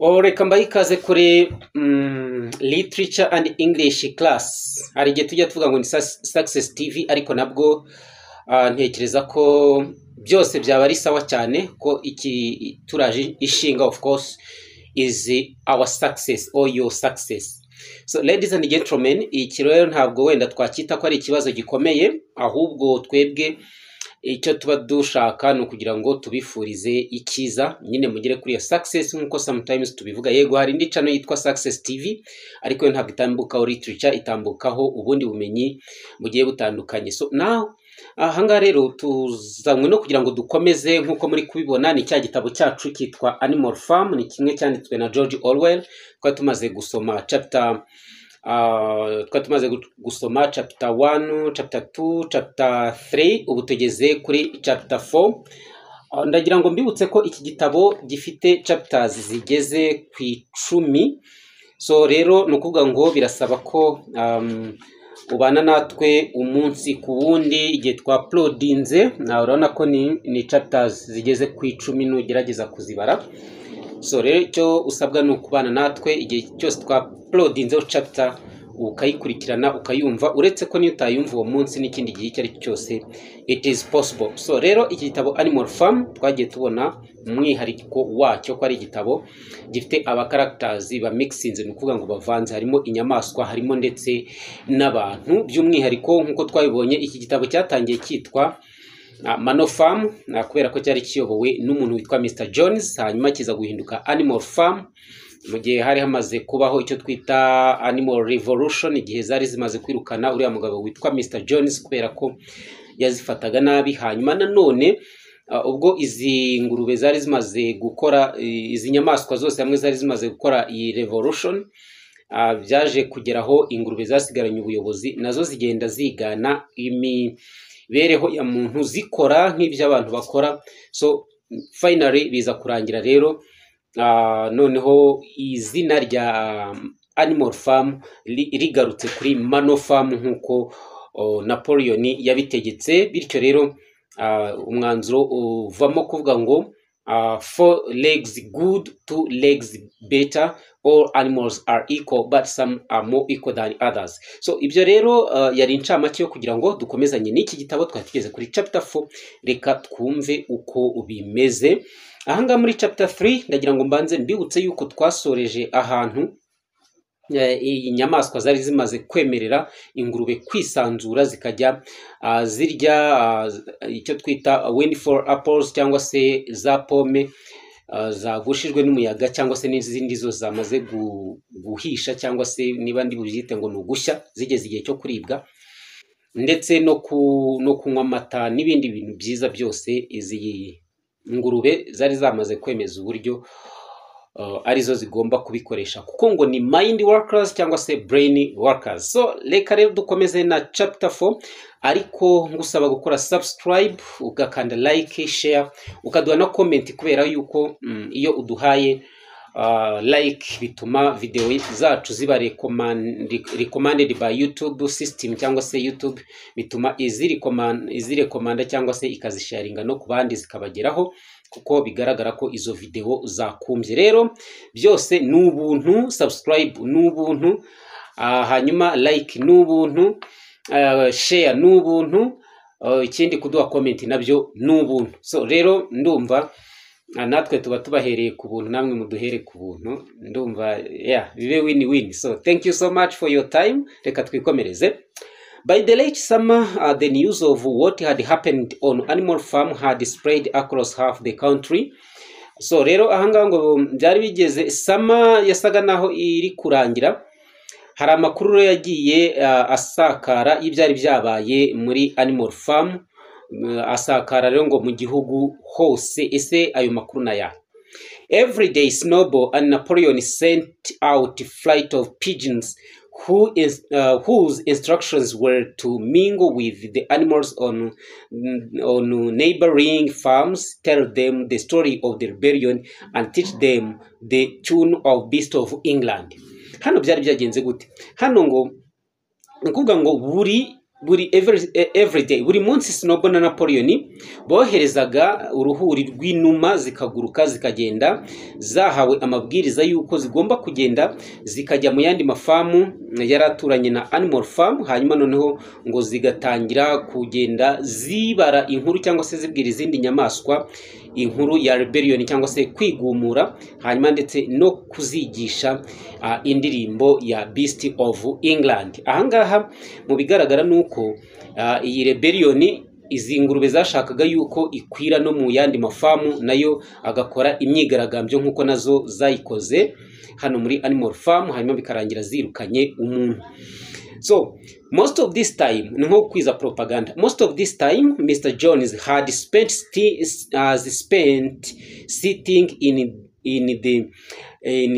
Reka mbaye ikaze kuri literature and English class. Hari igihe tujya tuvuga ngo ni Success TV, ariko nabwo ntekereza ko byose byaba ari sawa cyane, ko iki turaje ishinga of course is our success or your success. So ladies and gentlemen, iki rero ntabwo wenda twakita ko ari ikibazo gikomeye, ahubwo twebwe icyo tuba dushaka ni ukugira ngo tubifurize ikiza, nyine mugire kuri iyo success nkuko sometimes tubivuga. Yego hari indi channel yitwa Success TV, ariko ntabwo itambukaho literature, itambukaho ubundi bumenyi bugiye butandukanye. So now ahanga rero tuzanywe no kugira ngo dukomeze nkuko muri kubibona, ni cya gitabo cyacu kitwa Animal Farm, ni kimwe cyanditswe na George Orwell. Kwa tumaze gusoma chapter chapter 1, chapter 2, chapter 3, ubu tugeze kuri chapter 4. Ndagira ngo mbibutse ko iki gitabo gifite chapters zigeze ku 10. So rero nukuvuga ngo birasaba ko ubana natwe umunsi ku wundi igihe twa uploadinze. Na urabona ko ni chapters zigeze ku 10 nugerageza kuzibara. So rero icyo usabwa ni ukubana natwe igihe cyose twa uploadinze chapter ukayikurikirana ukayumva, uretse ko niyo utayumva uwo munsi n'ikindi gihe cyari cyose it is possible. So rero iki gitabo Animal Farm twagiye tubona umwihariko wacyo ko ari igitabo gifite aba characters ba mixinze, ni ukuvuga ngo bavanze, harimo inyamaswa, harimo ndetse n'abantu. By'umwihariko nkuko twabibonye, iki gitabo cyatangiye cyitwa Mano Farm kubera ko cyari kiyobowe n'umuntu witwa Mr Jones, hanyuma kiza guhinduka Animal Farm mu gihe hari hamaze kubaho icyo twita Animal Revolution, igihe zari zimaze kwirukana uriya mugabo witwa Mr Jones kubera ko yazifataga nabi. Hanyuma nanone ubwo izi ngurube zari zimaze gukora, izi nyamaswa zose hamwe zari zimaze gukora iyi revolution, byaje kugeraho ingurube zasigaranye ubuyobozi, nazo zigenda zigana imibereho ya muntu zikora nk'ibyo abantu bakora. So finally biza kurangira rero noneho izina rya Animal Farm rigarutse kuri Mano Farm nkuko Napoleon yabitegetse. Bityo rero umwanzuro uvamo kuvuga ngo 4 legs good, 2 legs better, all animals are equal but some are more equal than others. So ibyo rero yari incamake yo kugira ngo dukomezanye n'iki gitabo. Twari tugeze kuri chapter 4, reka twumve uko bimeze. Ahanga muri chapter 3 ndagira ngo mbanze mbibutse yuko twasoreje ahantu inyamaswa zari zimaze kwemerera ingurube kwisanzura zikajya zirya icyo twita windfall apples, cyangwa se za pome zagushijwe n'umuyaga, cyangwa se n'izindi zo zamaze guhisha, cyangwa se niba ndi bubyite ngo nugushya zigeze igihe cyo kuribwa, ndetse no kunywa amata n'ibindi bintu byiza byose. Izi ingurube zari zamaze kwemeza uburyo arizo zigomba kubikoresha, kuko ngo ni mind workers cyangwa se brain workers. So reka rero dukomeze na chapter 4, ariko ngusaba gukora subscribe, ugakanda like, share, ukaduha na comment, kubera yuko iyo uduhaye like bituma video zacu ziba recommended by YouTube system, cyangwa se YouTube bituma izirekomanda cyangwa se ikazisharinga no ku bandi zikabageraho, kuko bigaragara ko izo video zakumbye. Rero byose n'ubuntu, subscribe n'ubuntu, hanyuma like n'ubuntu, share n'ubuntu, ikindi kuduha comment nabyo n'ubuntu. So rero ndumva natwe tuba tubahereye ku buntu, namwe muduhere ku buntu, ndumva bibe win-win. So thank you so much for your time. Reka twikomereze. By the late summer, the news of what had happened on Animal Farm had spread across half the country. So rero ahanga ngo byari bigeze summer yasaga naho iri kurangira, hari amakuru yagiye asakara y'ibyari byabaye muri Animal Farm, asakara rero ngo mu gihugu hose. Ese ayo makuru naya? Every day Snowball and Napoleon sent out a flight of pigeons whose instructions were to mingle with the animals on neighboring farms, tell them the story of the rebellion and teach them the tune of Beast of England. Hano byari byagenze gute? Hano ngo ukuvuga ngo buri every day, buri munsi Snowball na Napoleon boherezaga uruhuri rw'inuma zikaguruka zikagenda zahawe amabwiriza yuko zigomba kugenda zikajya mu yandi mafamu yaraturanye na Animal Farm, hanyuma noneho ngo zigatangira kugenda zibara inkuru cyangwa se zibwira izindi nyamaswa inkuru ya rebellion cyangwa se kwigumura, hanyuma ndetse no kuzigisha indirimbo ya Beast of England. Ahangaha mu bigaragara nuko iyi rebellion izi ngurube zashakaga yuko ikwira no mu yandi mafamu, nayo agakora imyigaragambyo nkuko nazo zayikoze hano muri Animal Farm, hanyuma bikarangira zirukanye umuntu. So most of this time, nko kwiza propaganda, most of this time Mr. Jones had spent sitting in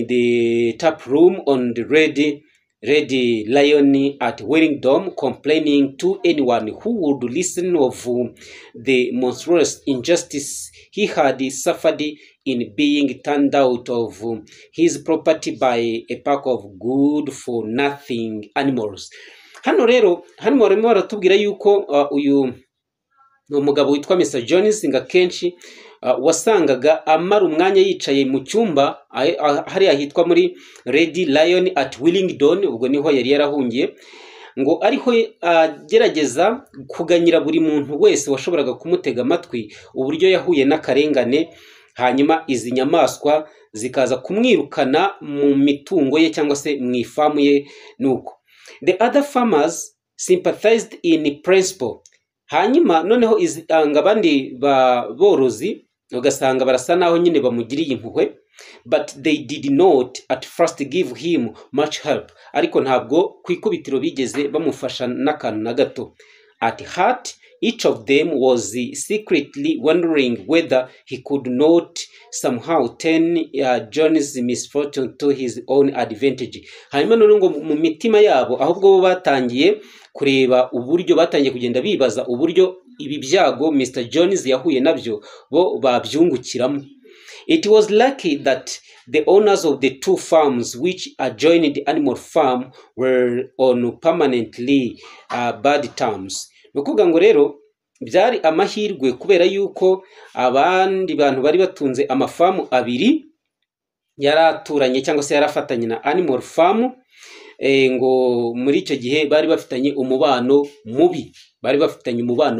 the tap room on the Red Lion at Wellington, complaining to anyone who would listen of the monstrous injustice he had suffered in being turned out of his property by a pack of good-for-nothing animals. Hano rero barimo baratubwira yuko uyu umugabo witwa Mr. Jones nga kenshi wasangaga amara umwanya yicaye mu cyumba hari ahitwa muri Red Lion at Wellington, ubwo niho yari yarahungiye, ngo ariho gerageza kuganyira buri muntu wese washoboraga kumutega amatwi uburyo yahuye n'akarengane, hanyuma izi nyamaswa zikaza kumwirukana mu mitungo ye cyangwa se mu ifamu ye. Nuko the other farmers sympathized in principle, hanyuma noneho abandi borozi ugasanga barasa naho nyine bamugiriye impuhwe, but they did not at first give him much help, ariko ntabwo kwikubitiro bigeze bamufasha n'akantu na gato. At heart, each of them was secretly wondering whether he could not somehow turn John's misfortune to his own advantage. Hanyuma none ngo mu mitima yabo ahubwo bo batangiye kureba uburyo, batangiye kugenda bibaza uburyo ibi byago Mr. Jones yahuye nabyo bo babyungukiramo. It was lucky that the owners of the two farms which adjoined the Animal Farm were on permanently bad terms. Nukuvuga ngo rero byari amahirwe kubera yuko abandi bantu bari batunze amafamu abiri yaraturanye cyangwa se yarafatanye na Animal Farm, ngo muri icyo gihe bari bafitanye umubano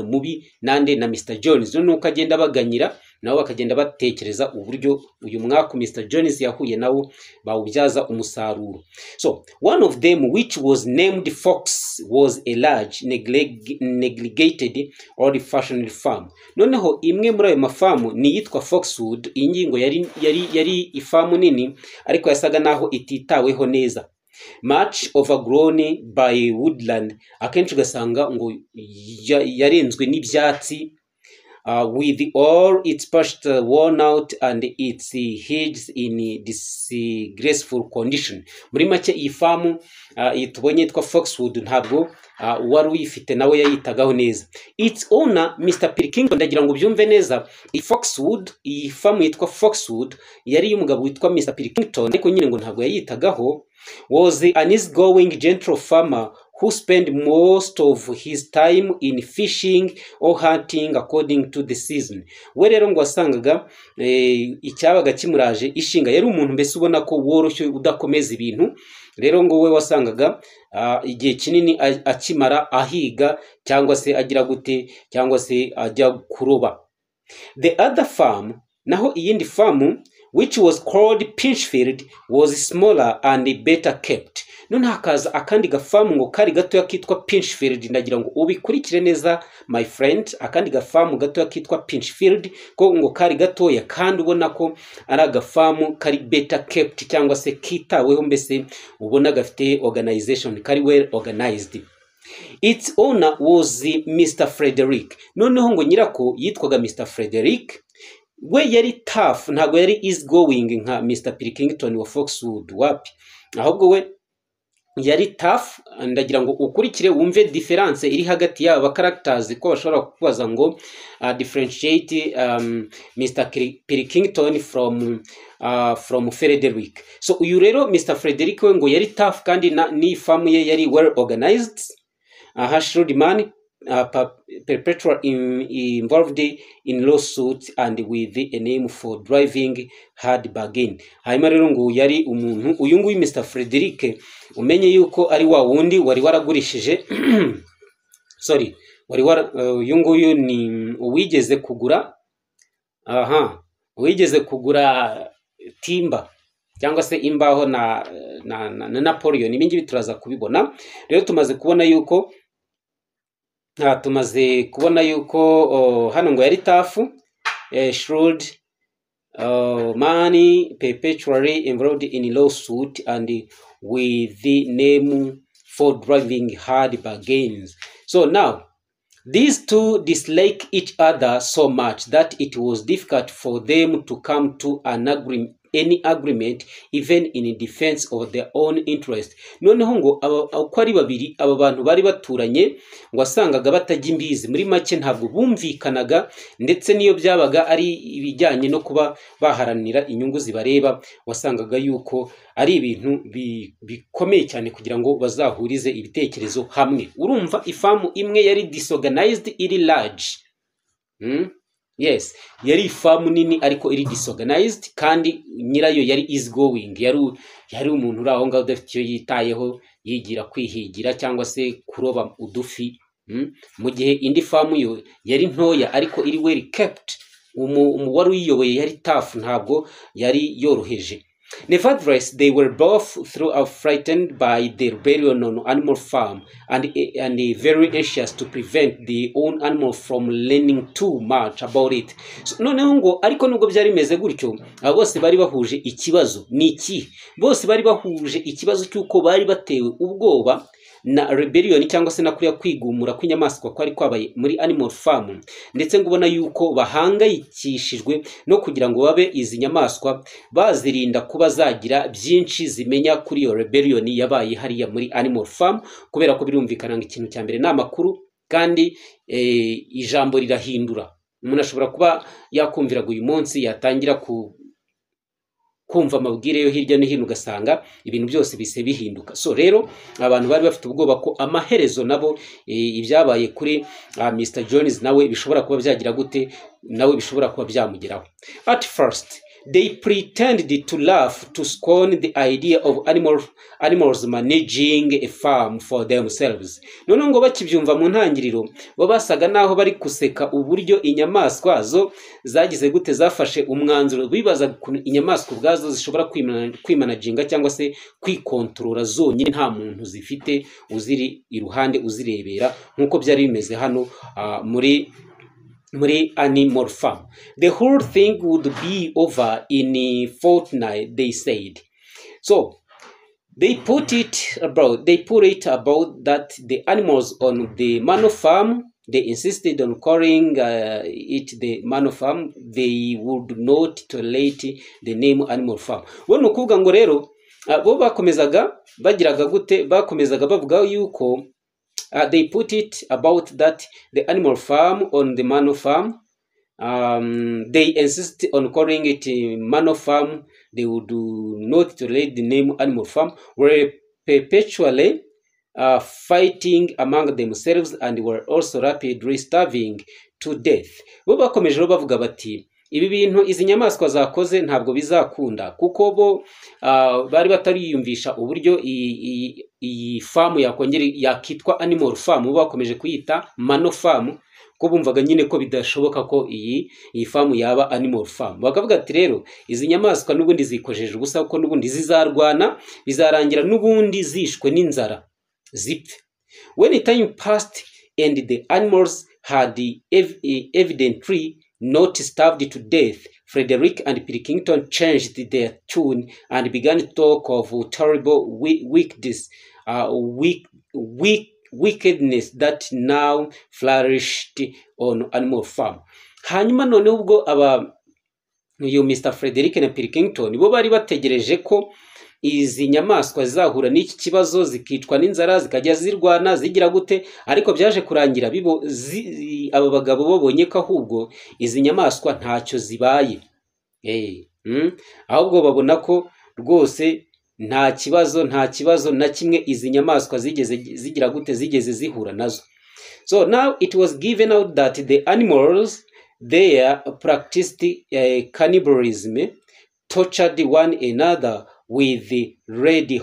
mubi nande na Mr. Jones. None uko agenda baganyira nabo bakagenda batekereza uburyo uyu mwaka Mr. Jones yahuye nawo bawubyaza umusaruro. So one of them, which was named Fox, was a large neglected old-fashioned farm. Noneho imwe muri ayo mafamu ni yitwa Foxwood. Iyi ngingo yari ifamu nini ariko yasaga naho ititaweho neza, much overgrown by woodland. Akenshi ugasanga ngo yarenzwe n'ibyatsi, with all its past worn out and its hedges in disgraceful condition. Muri make iyi famu tubonye yitwa Foxwood ntabwo wari uyifite nawe yayitagaho neza. Its owner Mr. Pilkington, ndagira ngo byumve neza, iyi famu yitwa Foxwood yari y'umugabo witwa Mr. Pilkington, ariko nyine ngo ntabwo yayitagaho, was an easygoing gentle farmer who spent most of his time in fishing or hunting according to the season. We rero ngo wasangaga icyabaga kimuraje ishinga, yari umuntu mbese ubona ko woroshye udakomeza ibintu. Rero ngo we wasangaga igihe kinini akimara ahiga cyangwa se agira gute cyangwa se ajya kuroba. The other farm, naho iyindi famu, which was called Pinchfield, was smaller and better kept. None hakaza akandi gafamu ngo kari gato kitwa Pinchfield. Ndagira ngo ubikurikire neza my friend, akandi gafamu gato kitwa Pinchfield ko ngo kari gatoya kandi ubona ko ari agafamu kari better kept cyangwa se kitaweho, mbese ubona gafite organization, kari well organized. Its owner was Mr. Frederick. Noneho ngo nyirako yitwaga Mr. Frederick. We yari tough, ntago yari easygoing nka Mr. Pilkington wa Foxwood, wapi, ahubwo we yari tough. Ndagira ngo ukurikire wumve difference iri hagati y'aba characters ko bashobora kubaza ngo differentiate Mr. Pilkington from Frederick. So uyu rero Mr. Frederick we ngo yari tough kandi ni famu ye yari well organized. Hashirud man perpetual involved in lawsuits and with a name for driving hard bargain. Hanyuma rero ngo yari umuntu uyu nguyu Mr Frederick umenye yuko ari wa wundi wari waragurishije sorry uyu nguyu ni uwigeze kugura uwigeze kugura timba cyangwa se imbaho na Napoleon. Ibi ngibi turaza kubibona. Rero tumaze kubona yuko hano ngo yari tafu shrewd money perpetually involved in lawsuit and with the name for driving hard bargains. So now these two dislike each other so much that it was difficult for them to come to any agreement even in defense of their own interest. Noneho ngo uko ari babiri aba bantu bari baturanye ngo asangaga batajya imbizi, muri make ntabwo bumvikanaga, ndetse niyo byabaga ari ibijyanye no kuba baharanira inyungu zibareba, wasangaga yuko ari ibintu bikomeye cyane kugira ngo bazahurize ibitekerezo hamwe. Urumva ifamu imwe yari disorganized iri large. Yes, yari ifamu nini ariko iri disorganized, kandi nyirayo yari easy going, yari umuntu uri aho ngaho udafite icyo yitayeho, yigira kwihigira cyangwa se kuroba udufi. Mu gihe indi famu yo yari ntoya ariko iri well kept, wari uyiyoboye yari tough, ntabwo yari yoroheje. Nevertheless, they were both throughout frightened by the rebellion on Animal Farm and very anxious to prevent their own animal from learning too much about it. So, noneho ngo ariko nubwo byari meze gutyo, bose bari bahuje ikibazo. Ni iki? Bose bari bahuje ikibazo cy'uko bari batewe ubwoba na rebellion cyangwa se na kuriya kwigumura kw'inyamaswa kwari kwabaye muri Animal Farm, ndetse ngo ubona yuko bahangayikishijwe no kugira ngo babe izi nyamaswa bazirinda kuba zagira byinshi zimenya kuri iyo rebellion yabaye hariya muri Animal Farm, kubera ko birumvikana ngo ikintu cya mbere ni amakuru, kandi ijambo rirahindura. Umuntu ashobora kuba yakumviraga uyu munsi yatangira kumva amabwire yo hirya no hino ugasanga ibintu byose bise bihinduka. So rero abantu bari bafite ubwoba ko amaherezo nabo ibyabaye kuri Mr Jones nawe bishobora kuba byagira gute, nawe bishobora kuba byamugeraho. At first they pretended to laugh to scorn the idea of animals managing a farm for themselves. None ngo bakibyumva mu ntangiriro bo basaga naho bari kuseka uburyo inyamaswa zo zagize gute zafashe umwanzuro, bibaza inyamaswa ubwazo zishobora kwimanaginga cyangwa se kwikontorora zonyine nta muntu zifite uziri iruhande uzirebera, nkuko byari bimeze hano muri Animal Farm. The whole thing would be over in a fortnight, they said. So they put it about that the animals on the Manor Farm, they insisted on calling it the Manor Farm. They would not tolerate the name Animal Farm. Wono kuvuga ngo rero bo bakomezaga bagiraga gute, bakomezaga bavuga yuko they put it about that the Animal Farm on the Manor Farm. They insist on calling it Manor Farm. They would not tolerate the name Animal Farm. Were perpetually fighting among themselves and were also rapidly starving to death. Bo bakomeje bavuga bati ibi bintu izi nyamaswa zakoze ntabwo bizakunda, kuko bo bari batariyumvisha uburyo iyi farm yakitwa Animal Farm, bo bakomeje kuyita Manor Farm, ko bumvaga nyine ko bidashoboka ko iyi farm yaba Animal Farm. Bakavuga ati rero izi nyamaswa n'ubundi zikojeje ubusa, ko n'ubundi zizarwana, bizarangira n'ubundi zishwe n'inzara zipfe. When time passed and the animals had evidently not starved to death, Frederick and Pilkington changed their tune and began to talk of terrible wickedness that now flourished on Animal Farm. Hanyuma none ubwo uyu Mr Frederick na Pilkington bo bari bategereje ko izi nyamaswa zizahura n'iki kibazo zikicwa n'inzara zikajya zirwana zigira gute, ariko byaje kurangira aba bagabo babonye ko ahubwo izi nyamaswa ntacyo zibaye, ahubwo babona ko rwose nta kibazo na kimwe izi nyamaswa zigira gute zigeze zihura nazo. So now it was given out that the animals there practiced cannibalism, tortured one another with red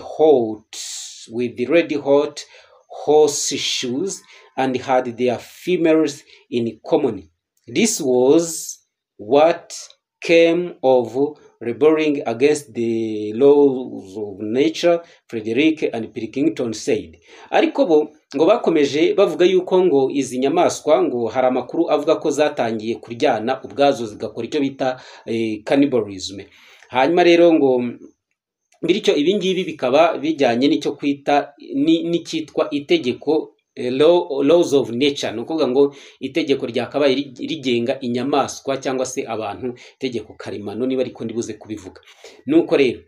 hot horseshoes, and had their females in common. This was what came of rebelling against the laws of nature, Frederick and Pilkington said. Ariko bo ngo bakomeje bavuga yuko ngo izi nyamaswa ngo hari amakuru avuga ko zatangiye kuryana ubwazo zigakora icyo bita cannibalism. Hanyuma rero ngo bityo ibingibi bikaba bijyanye n'icyo kwita n'icyitwa itegeko laws of nature, no kuvuga ngo itegeko ryakabaye rigenga inyamaswa cyangwa se abantu, itegeko karemano niba ariko ndibuze kubivuga. Nuko rero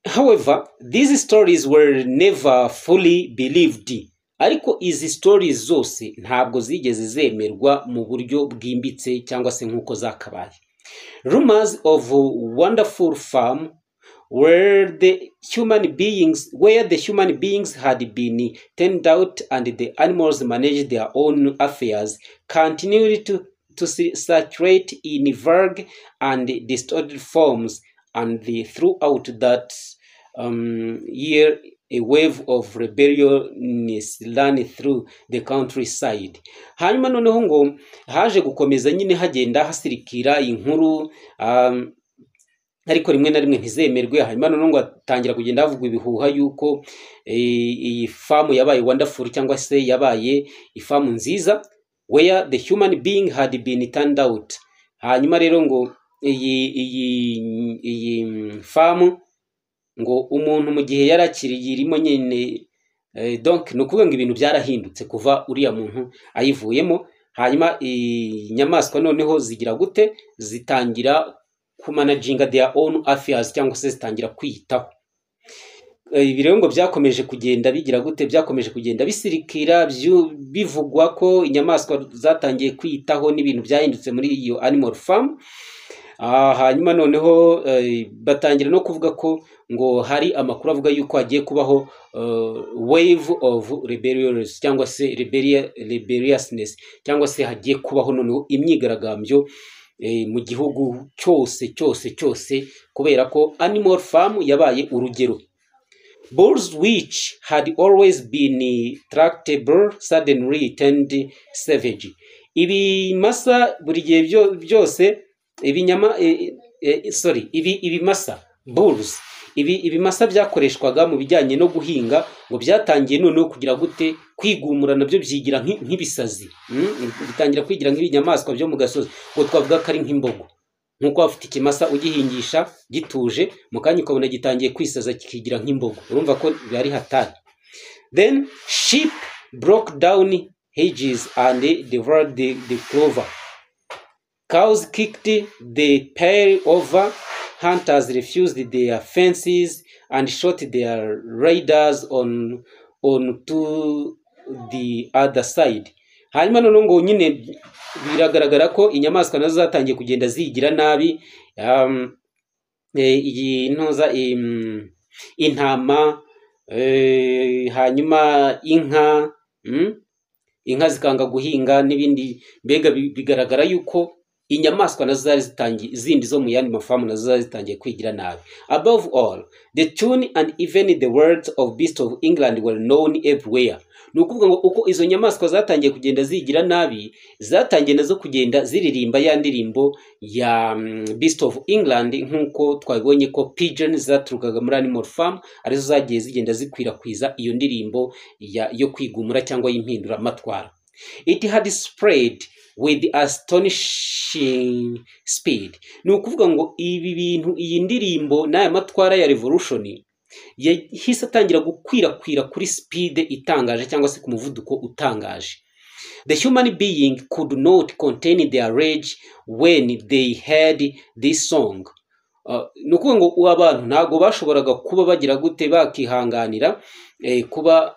however, these stories were never fully believed. Ariko izi stories zose ntabwo zigeze zemerwa mu buryo bwimbitse cyangwa se nk'uko zakabaye. Rumors of wonderful farm where the human beings had been turned out and the animals managed their own affairs continued to circulate in vague and distorted forms, and throughout that year a wave of rebellion ran through the countryside. Hanyuma noneho ngo haje gukomeza nyine hagenda hasirikira inkuru ariko rimwe na rimwe ntizemerwe. Hanyuma noneho ngo atangira kugenda havugwa ibihuha yuko iyi famu yabaye wonderful cyangwa se yabaye ifamu nziza, where the human being had been turned out. Hanyuma rero ngo iyi famu ngo umuntu mu gihe yarakiriye irimo nyine donc no kuvuga ngo ibintu byarahindutse kuva uriya muntu ayivuyemo. Hanyuma inyamaswa noneho zigira gute, zitangira kumanaginga their own affairs cyangwa se zitangira kwiyitaho. Ibi rero ngo byakomeje kugenda bigira gute, byakomeje kugenda bisirikira bivugwa ko inyamaswa zatangiye kwiyitaho n'ibintu byahindutse muri iyo animal farm. Hanyuma noneho batangira no kuvuga ko ngo hari amakuru avuga yuko hagiye kubaho wave of rebellions cyangwa se rebelliousness, cyangwa se hagiye kubaho noneho imyigaragambyo mu gihugu cyose kubera ko animal farm yabaye urugero. Bulls which had always been tractable suddenly turned savage. Ibimasa buri gihe byose ibimasa bulls, ibimasa byakoreshwaga mu bijyanye no guhinga ngo byatangiye noneho kugira gute kwigumura, nabyo byigira nk'ibisazi, bitangira kwigira nk'ibinyamaswa byo mu gasozi, ngo twavuga ko ari nk'imbogo. Nkuko bafite ikimasa ugihingisha gituje mu kanya ukabona gitangiye kwisaza kikigira nk'imbogo, urumva ko byari hatari. Then sheep broke down hedges and devoured the clover. Cows kicked the pale over, hunters refused their fences and shot their riders on to the other side. Hanyuma noneho ngo nyine biragaragara ko inyamaswa nazo zatangiye kugenda zigira nabi. Iyi ntoza intama, hanyuma inka zikanga guhinga n'ibindi, mbega bigaragara yuko inyamaswa nazo zari zitangiye, izindi zo mu yandi mafamu nazo zari zitangiye kwigira nabi. Above all, the tune and even the words of Beast of England were known everywhere. Nukuvuga ngo uko izo nyamaswa zatangiye kugenda zigira nabi, zatangiye nazo kugenda ziririmba ya ndirimbo ya Beast of England, nkuko twabonye ko pigeon zaturukaga muri animal farm arizo zagiye zigenda zikwirakwiza iyo ndirimbo yo kwigumura cyangwa y'impindura matwara. It had spread with astonishing speed. Nukuvuga ngo ibi bintu, iyi ndirimbo n'aya matwara ya revolution yahise atangira gukwirakwira kuri speed itangaje cyangwa se ku muvuduko utangaje. The human being could not contain their rage when they heard this song. Nukuvuga ngo abantu ntago bashoboraga kuba bagira gute bakihanganira kuba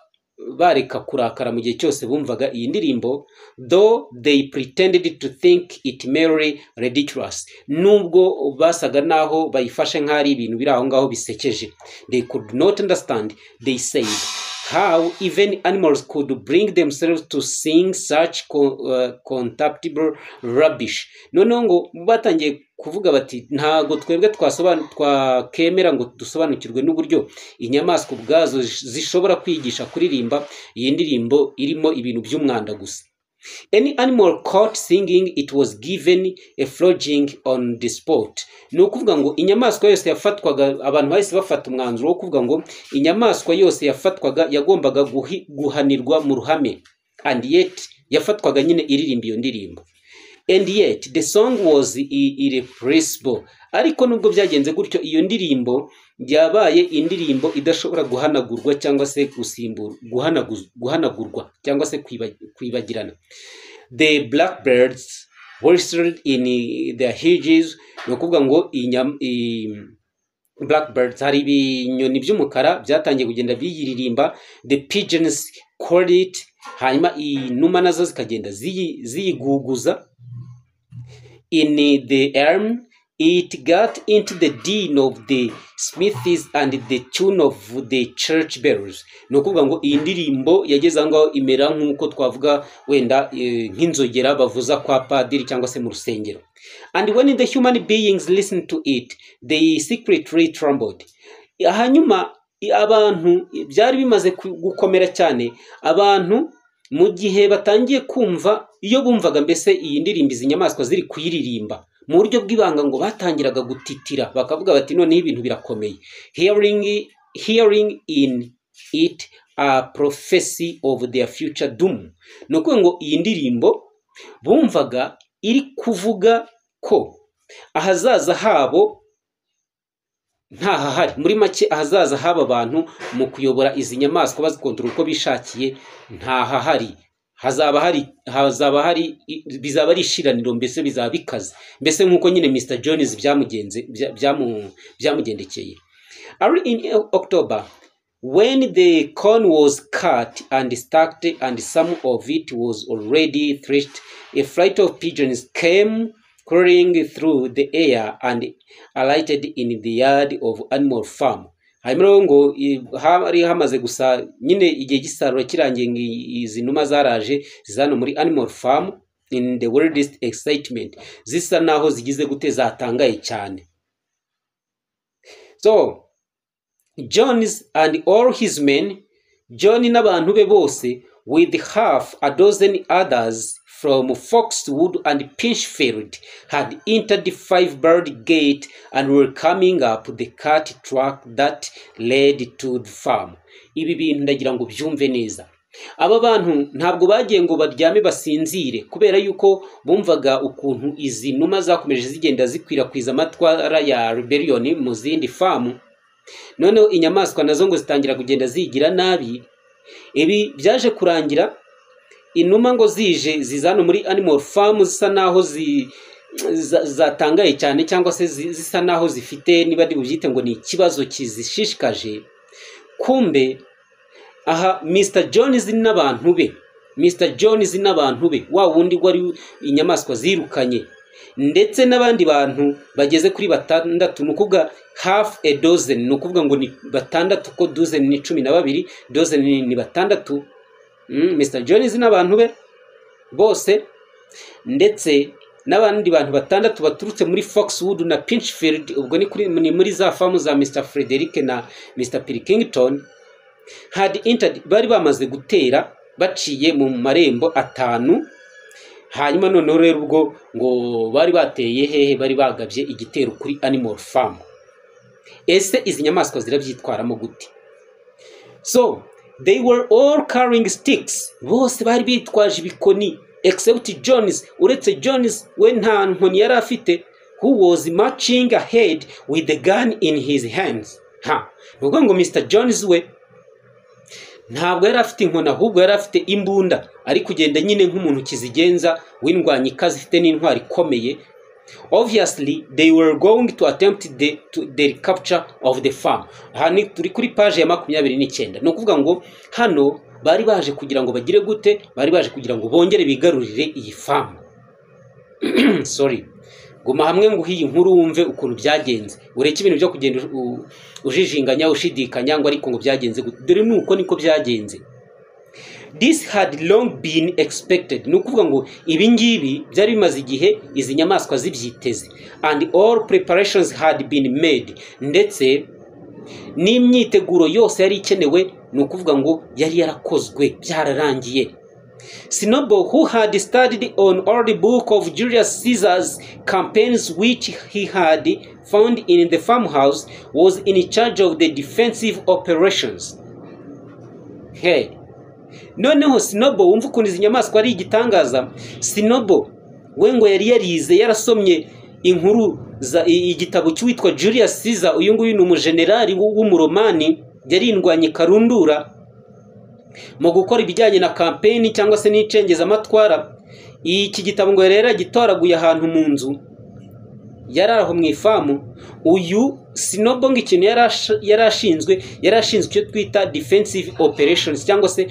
bareka kurakara mu gihe cyose bumvaga iyi ndirimbo, though they pretended to think it merely ridiculous. Nubwo basaga naho bayifashe nk'ari ibintu biri aho ngaho bisekeje. They could not understand, they said, how even animals could bring themselves to sing such contemptible rubbish. Noneho ngo batangiye kuvuga bati ntago twebwe twakemera ngo dusobanukirwe n'uburyo inyamaswa ubwazo zishobora kwigisha kuririmba iyi ndirimbo irimo ibintu by'umwanda gusa. Any animal caught singing, it was given a flogging on the spot. Ni ukuvuga ngo inyamaswa yose yafatwaga, abantu bahise bafata umwanzuro wo kuvuga ngo inyamaswa yose yafatwaga yagombaga guhanirwa mu ruhame, and yet yafatwaga nyine iririmba iyo ndirimbo. And yet the song was irrepressible. Ariko nubwo byagenze gutyo, iyo ndirimbo yabaye indirimbo idashobora guhanagurwa cyangwa se guhanagurwa cyangwa se kwibagirana. The blackbirds whistled in their hedges. No kuvuga ngo blackbirds, hari ibinyoni by'umukara byatangiye kugenda biyiririmba. The pigeons called it. Hanyuma inuma nazo zikagenda ziyiguguza. In the elm, it got into the din of the smithies and the tune of the church bells. No kuvuga ngo iyi ndirimbo yageze ngaho imera nk'uko twavuga wenda nk'inzogera bavuza kwa padiri cyangwa se mu rusengero. And when the human beings listened to it, they secretly trembled. Hanyuma abantu byari bimaze gukomera cyane, abantu mu gihe batangiye kumva, iyo bumvaga mbese iyi ndirimbo izi nyamaswa ziri kuyiririmba mu buryo bw'ibanga, ngo batangiraga gutitira bakavuga bati none ibintu birakomeye. Hearing in it a prophecy of their future doom. No kuvuga ngo iyi ndirimbo bumvaga iri kuvuga ko ahazaza habo ntahahari. Muri make ahazaza haba abantu mu kuyobora izi nyamaswa bazikontorora uko bishakiye ntahahari. Hazaba hari bizaba ari ishiraniro, mbese bizaba bikaze, mbese nk'uko nyine Mr. Jones byamugendekeye. Early in October, when the corn was cut and stacked and some of it was already threshed, a flight of pigeons came crawling through the air and alighted in the yard of Animal Farm. Hanyuma ngo hari hamaze gusa nyine igihe gisarura kirangiye, izi numa zaraje zizano muri Animal Farm in the wildest excitement, zisa naho zigize gute zatangaye cyane. So Jones and all his men, John n'abantu be bose, with half a dozen others from Foxwood and Pinchfield, had entered the 5-bird gate and were coming up the cart track that led to the farm. Ibi bintu ndagira ngo byumve neza. Aba bantu ntabwo bagiye ngo baryame basinzire, kubera yuko bumvaga ukuntu izi numa zakomeje zigenda zikwirakwiza amatwara ya rebellion mu zindi farm. Noneho inyamaswa nazo ngo zitangira kugenda zigira nabi. Ibi byaje kurangira inuma ngo zije zizano muri Animal Farm zisa naho zatangaye cyane, cyangwa se zisa naho zifite niba ndi bubyite ngo ni ikibazo kizishishikaje. Kumbe aha Mr. Jones n'abantu be wa wundi wari inyamaswa zirukanye, ndetse n'abandi bantu bageze kuri batandatu, nukuvuga half a dozen, nukuvuga ngo ni batandatu, ko dozen ni 12, dozen ni batandatu. Mr. Jones n'abantu be bose, ndetse n'abandi bantu batandatu baturutse muri Foxwood na Pinchfield, ubwo ni muri za farm za Mr. Frederick na Mr. Pilkington, had entered, bari bamaze gutera baciye mu marembo 5. Hanyuma noneho rero ubwo ngo bari bateye hehe, bari bagabye igitero kuri Animal Farm. Ese izi nyamaswa zirabyitwaramo gute? So they were all carrying sticks. Bose bari bitwaje ibikoni except Jones. Uretse Jones we nta nkoni yari afite, who was marching ahead with the gun in his hands. Nuko ngo Mr. Jones we ntabwo yari afite inkoni, ahubwo yari afite imbunda, ari kugenda nyine nk'umuntu kizigenza w'indwanyi kazi ifite n'intwari ikomeye. Obviously they were going to attempt the capture of the farm. Hani turi kuri page ya 29. No kuvuga ngo hano bari baje kugira ngo bagire gute, bari baje kugira ngo bongere bigarurire iyi famu. Sorry, guma hamwe ngo iyi nkuru wumve ukuntu byagenze, ureke ibintu byo kugenda ujijinganya ushidikanya ngo ariko ngo byagenze gute. Dore nuko niko byagenze. This had long been expected. Nukuvuga ngo ibi ngibi byari bimaze igihe izi nyamaswa zibyiteze, and all preparations had been made. Ndetse n'imyiteguro yose yari ikenewe, nukuvuga ngo yari yarakozwe, byararangiye. Snowball, who had studied on all the book of Julius Caesar's campaigns which he had found in the farmhouse, was in charge of the defensive operations. Hey, noneho Snowball, wumva ukuntu izi nyamaswa ari igitangaza. Snowball we ngo yari yarize, yarasomye inkuru za igitabo cy'uwitwa Julius Caesar. Uyu nguyu ni umujenerali w'umuromani yarindwanye karundura mu gukora ibijyanye na campaign cyangwa se n'icengeza amatwara. Iki gitabo ngo rero gitoraguye ahantu mu nzu yararaho mu ifamu. Uyu Snowball ikintu yarashinzwe icyo twita defensive operations, cyangwa se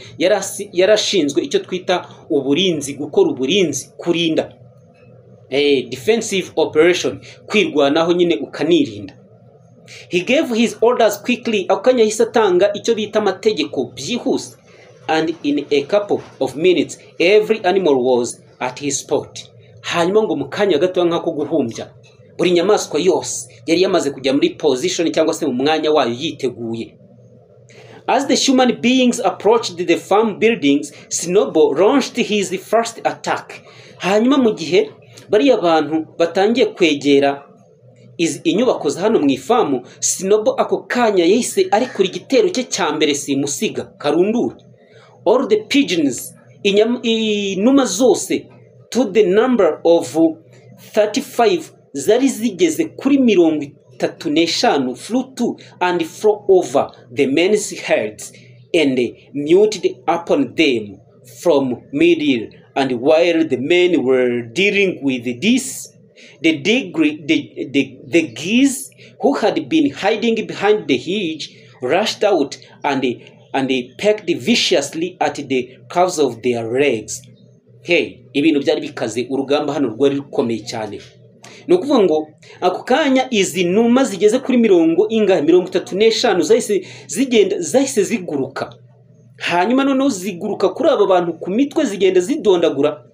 yarashinzwe icyo twita uburinzi, gukora uburinzi, kurinda. Defensive operation, kwirwanaho nyine ukanirinda. He gave his orders quickly, akanya hise atanga icyo bita amategeko byihuse, and in a couple of minutes every animal was at his spot. Hanyuma ngo mukanya gato nkako guhumbya, buri nyamaswa yose yari yamaze kujya muri position cyangwa se mu mwanya wayo yiteguye. As the human beings approached the farm buildings, Snowball launched his first attack. Hanyuma mu gihe bari abantu batangiye kwegera inyubako za hano mu ifamu, Snowball ako kanya yahise ari kuri igitero cye cya mbere simusiga karundura. All the pigeons, inuma zose, to the number of 35, zari zigeze kuri 35 flew to and flew over the men's heads and muted upon them from midair. And while the men were dealing with this, the geese who had been hiding behind the hedge rushed out and pecked viciously at the calves of their legs. Hey, ibintu byari bikaze, urugamba hano rwari rukomeye cyane. Nukuvuga ngo ako kanya izi numa zigeze kuri 35 zahise ziguruka. Hanyuma noneho ziguruka kuri aba bantu ku mitwe, zigenda zidondagura.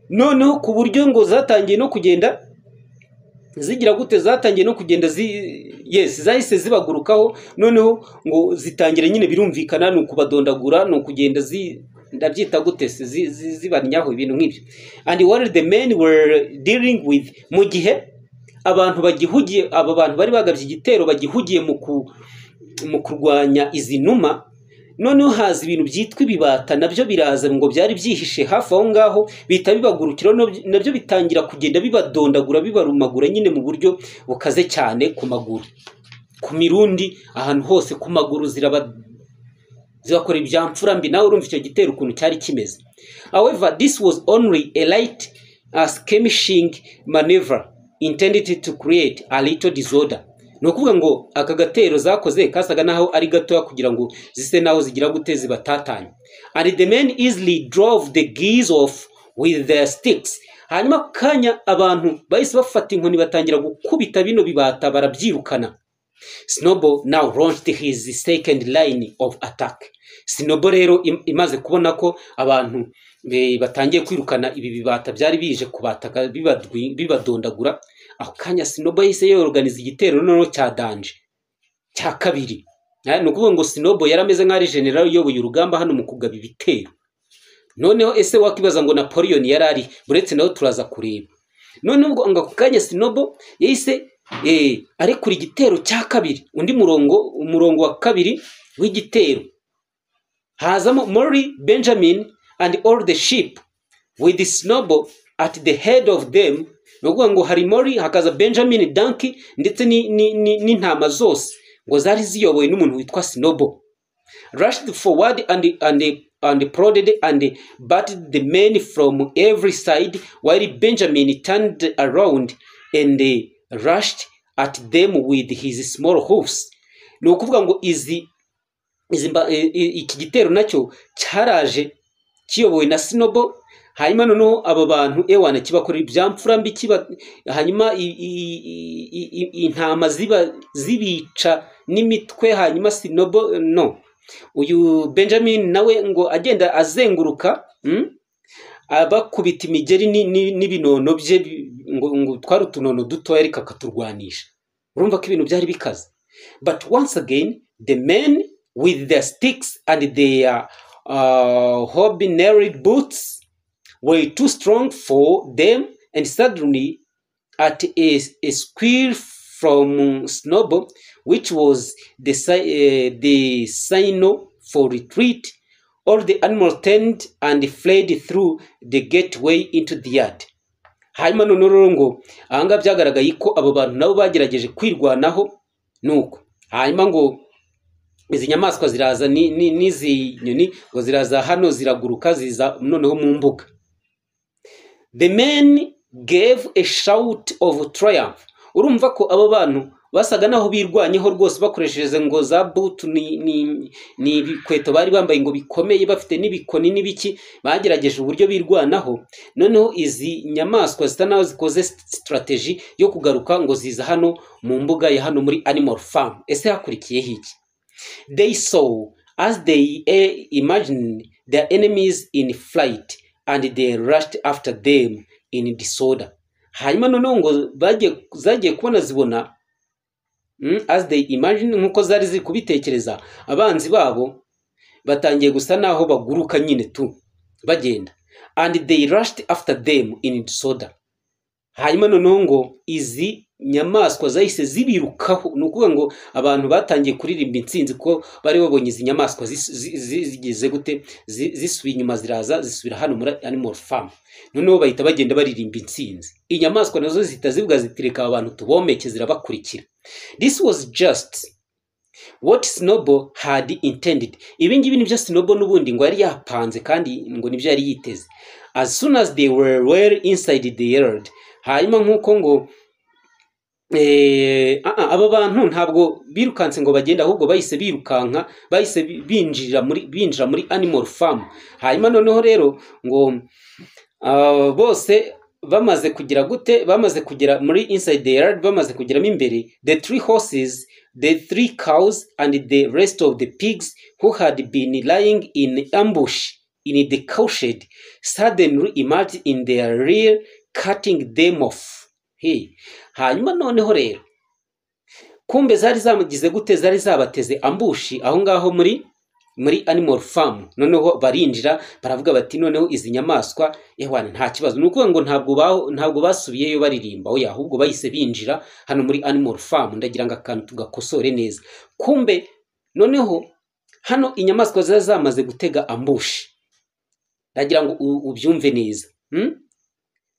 Noneho ku buryo ngo zatangiye no kugenda zigira gute, zatangiye no kugenda zahise zibagurukaho. Noneho ngo zitangira nyine birumvikana no kubadondagura, no kugenda ndabyita gute zibanyaho ibintu nk'ibyo. And while the men were dealing with, mu gihe abantu bagihugiye, aba bantu bari bagabye igitero bagihugiye mu kurwanya izi numa, noneho haza ibintu byitwa ibibata, nabyo biraza ngo byari byihishe hafi aho ngaho, bita bibagurukira, nabyo bitangira kugenda bibadondagura, bibarumagura nyine mu buryo bukaze cyane, ku maguru, ku mirundi, ahantu hose ku maguru zibakora ibyamfura mbi. Nawe urumva icyo gitero ukuntu cyari kimeze. However, this was only a light skirmishing maneuver intended to create a little disorder. Nukuvuga ngo aka gatero zakoze kasaga naho ari gatoya kugira ngo zise naho zigira gute zibatatanye. And the men easily drove the geese off with their sticks. Hanyuma kanya abantu bahise bafata inkoni batangira gukubita bino bibata, barabyirukana. Snowball now launched his second line of attack. Snowball rero imaze kubona ko abantu batangiye kwirukana ibi bibata byari bije kubataka bibadondagura, aho kanya Snowball yise yorganiza igitero noneho cya danje cya kabiri. Nukuvuga ngo Snowball yarameze nk'ari general uyoboye urugamba hano mu kugaba ibitero. Noneho ese wakibaza ngo Napoleon yarari, buretse naho turaza kureba. Noneho ngo ako kanya Snowball yise ari kuri igitero cya kabiri, undi umurongo wa kabiri w'igitero. Hazamo Murray, Benjamin and all the sheep with the Snowball at the head of them. Nukuvuga ngo hari Murray, hakaza Benjamin, donkey ndetse n'intama zose ngo zari ziyobowe n'umuntu witwa Snowball. Rushed forward and prodded and battered the men from every side, while Benjamin turned around and rushed at them with his small hoofs. Nukuvuga ngo izi iki gitero nacyo cyaraje kiyobowe na Sinobo. Hanyuma noneho aba bantu ewana kibakorera ibyamfura mbi hanyuma intama zibica n'imitwe. Hanyuma Sinobo uyu Benjamin nawe ngo agenda azenguruka abakubita imigeri n'ibinono bye ngo twari utunono dutoya ariko akaturwanisha. Urumva ko ibintu byari bikaze. But once again the men with their sticks and their hobnailed boots were too strong for them, and suddenly at a squeal from Snowball, which was the signal for retreat, all the animals turned and fled through the gateway into the yard. Hanyuma noneho ngo ahanga byagaragaye ko abo bantu nabo bagerageje kwirwanaho nuko. Hanyuma ngo izi nyamaswa ziraza n'izi nyoni ngo ziraza hano ziraguruka ziza noneho mu mbuga. The men gave a shout of triumph. Urumva ko abo bantu basaga naho birwanyeho rwose bakoresheje ngo za boot ni ibikweto bari bambaye ngo bikomeye bafite n'ibikoni n'ibiki bagerageje uburyo birwanaho. Noneho izi nyamaswa zitanaho zikoze strategy yo kugaruka ngo ziza hano mu mbuga ya hano muri animal farm. Ese hakurikiye hiki? They saw as they imagined their enemies in flight and they rushed after them in disorder. Hanyuma noneho ngo zagiye kubona zibona as they imagine nkuko zari ziri kubitekereza abanzi babo batangiye gusa naho baguruka nyine tu bagenda, and they rushed after them in disorder. Hanyuma noneho ngo izi nyamaswa zahise zibirukaho. Nukuvuga ngo abantu batangiye kuririmba intsinzi ko bari babonye izi nyamaswa zigeze gute zisubiye inyuma ziraza zisubira hano muri animal farm. Noneho bahita bagenda baririmba intsinzi. Inyamaswa nazo zihita zivuga zitireka abantu tubomeke zirabakurikira. This was just what Snowball had intended. Ibi ngibi nibyo Snowball n'ubundi ngo yari yapanze kandi ngo nibyo yari yiteze. As soon as they were well inside the yard. Hanyuma nkuko ngo aba bantu ntabwo birukanse ngo bagenda ahubwo bahise birukanka bahise binjira muri animal farm. Hanyuma noneho rero ngo bose bamaze kugira gute bamaze kugera muri inside the yard bamaze kugeramo imbere, the 3 horses, the 3 cows and the rest of the pigs who had been lying in ambush in the cowshed suddenly emerged in their rear, cutting them off. Hanyuma noneho rero kumbe zari zamugize gute zari zabateze ambushi aho ngaho muri animal farm. Noneho barinjira baravuga bati noneho izi nyamaswa ehwana nta kibazo. Nuko ngo ntabwo basubiyeyo baririmba oya, ahubwo bahise binjira hano muri animal farm. Ndagira ngo akantu tugakosore neza. Kumbe noneho hano inyamaswa zamaze gutega ambushi. Ndagira ngo ubyumve neza.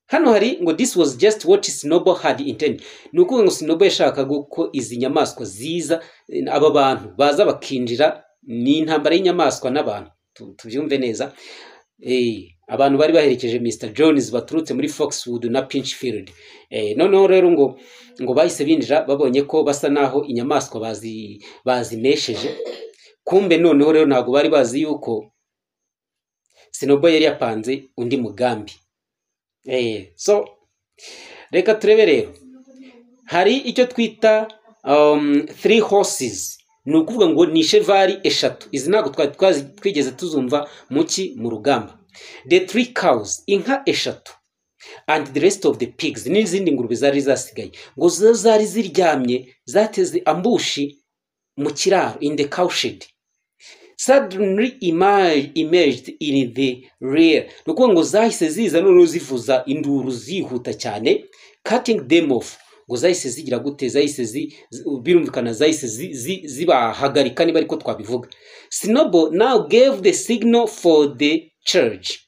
Hano hari ngo this was just what Snowball had intended. Nuko ngo Snowball yashakaga ko izi nyamaswa ziza aba bantu baza bakinjira ni intambara y'inyamaswa n'abantu. Tubyumve neza. Abantu bari baherekeje Mr Jones baturutse muri Foxwood na Pinchfield. Noneho rero ngo bahise binjira babonye ko basa naho inyamaswa bazinesheje. Kumbe noneho rero ntago bari bazi yuko Snowball yari yapanze undi mugambi. So reka turebe rero hari icyo twita 3 horses. Nukuvuga ngo ni cheval eshatu. Izi ntago twigeze tuzumva mu rugamba. The 3 cows, inka eshatu, and the rest of the pigs, n'izindi ngurube zari zasigaye ngo zari ziryamye zateze ambushi mu kiraro in the cowshed. Suddenly emerged in the rear. Nukuvuga ngo zahise ziza noneho zivuza induru zihuta cyane, cutting them off. Ngo zahise zigira gute zahise birumvikana zahise zibahagarika niba ariko twabivuga. Snowball now gave the signal for the charge.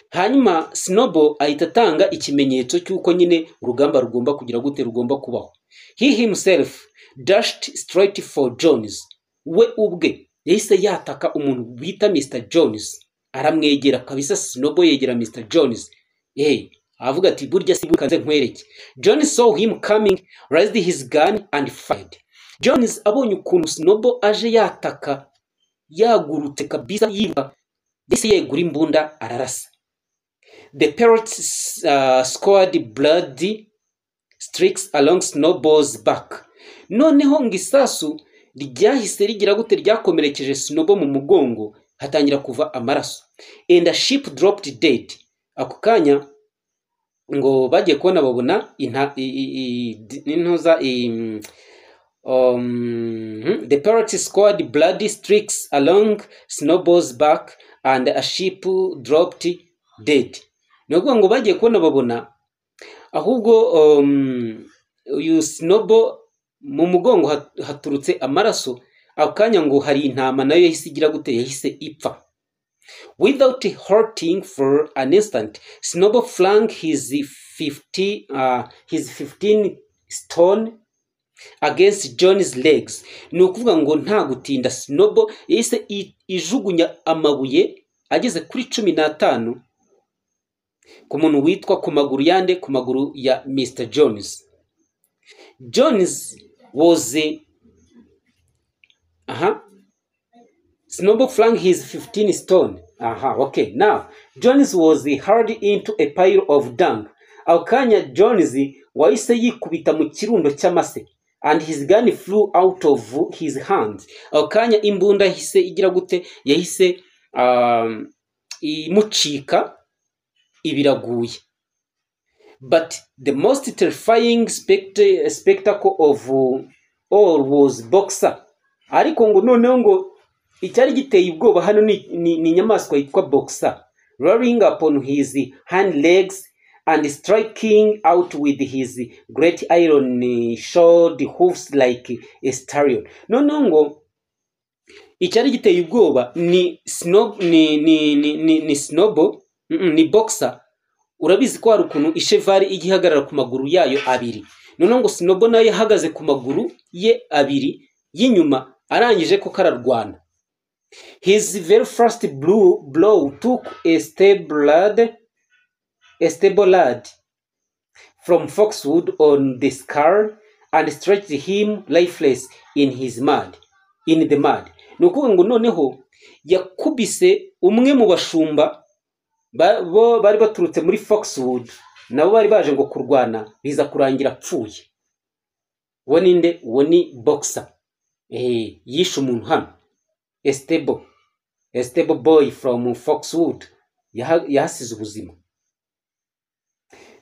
Hanyuma Snowball ahita atanga ikimenyetso cyuko nyine urugamba rugomba kugira gute rugomba kubaho. He himself dashed straight for Jones. We ubwe yahise yataka umuntu bita Mr Jones. Aramwegera kabisa. Snowball yegera Mr Jones. Avuga ati burya sibukanze nkwereke. Jones saw him coming, raised his gun and fired. Jones abonye ukuntu Snowball aje yataka yagurutse kabisa yiruka yahise yegura imbunda ararasa. The parrots scored bloody streaks along Snowball's back. Noneho ngo isasu ryahise rigira gute ryakomerekeje Snowball mu mugongo, hatangira kuva amaraso. And a sheep dropped dead. Ako kanya ngo bagiye kubona babona intoza the parrots scored bloody streaks along Snowball's back and a sheep dropped dead. Nuko ngo bagiye kubona babona ahubwo uyu Snowball mu mugongo haturutse amaraso. Akanya ngo hari intama nayo yahise igira gute yahise ipfa. Without halting for an instant, Snowball flung his 15 stone against John's legs. Nukuvuga ngo nta gutinda Snowball yahise ijugunya amabuye ageze kuri 15 ku muntu witwa ku maguru yande ku maguru ya Mr. Jones. Jones was Snowball flung his 15 stone. Okay. Now, Jones was hurled into a pile of dung. Akanya Jones wahise yikubita mu kirundo cy'amase. And his gun flew out of his hands. Akanya imbunda yahise igira gute yahise imucika ibiraguye. But the most terrifying spectacle of all was Boxer. Ariko ngo noneho ngo icyari giteye ubwoba hano ni nyamaswa yitwa Boxer, roaring upon his hind legs and striking out with his great iron shod hoofs like a stallion. Noneho ngo icyari giteye ubwoba ni Snowball, ni Boxer. Urabizi ko hari ukuntu ishevari igihagarara ku maguru yayo abiri. Noneho ngo Snowball nayo yahagaze ku maguru ye abiri y'inyuma arangije ko kararwana. His very first blow took a stable lad from Foxwood on the skull and stretched him lifeless in the mud. Nukuvuga ngo noneho yakubise umwe mu bashumba bari baturutse muri Foxwood, nabo bari baje ngo kurwana, biza kurangira apfuye. Woninde woni Boxer. Yishe umuntu hano. A stable boy from Foxwood yahasize ubuzima.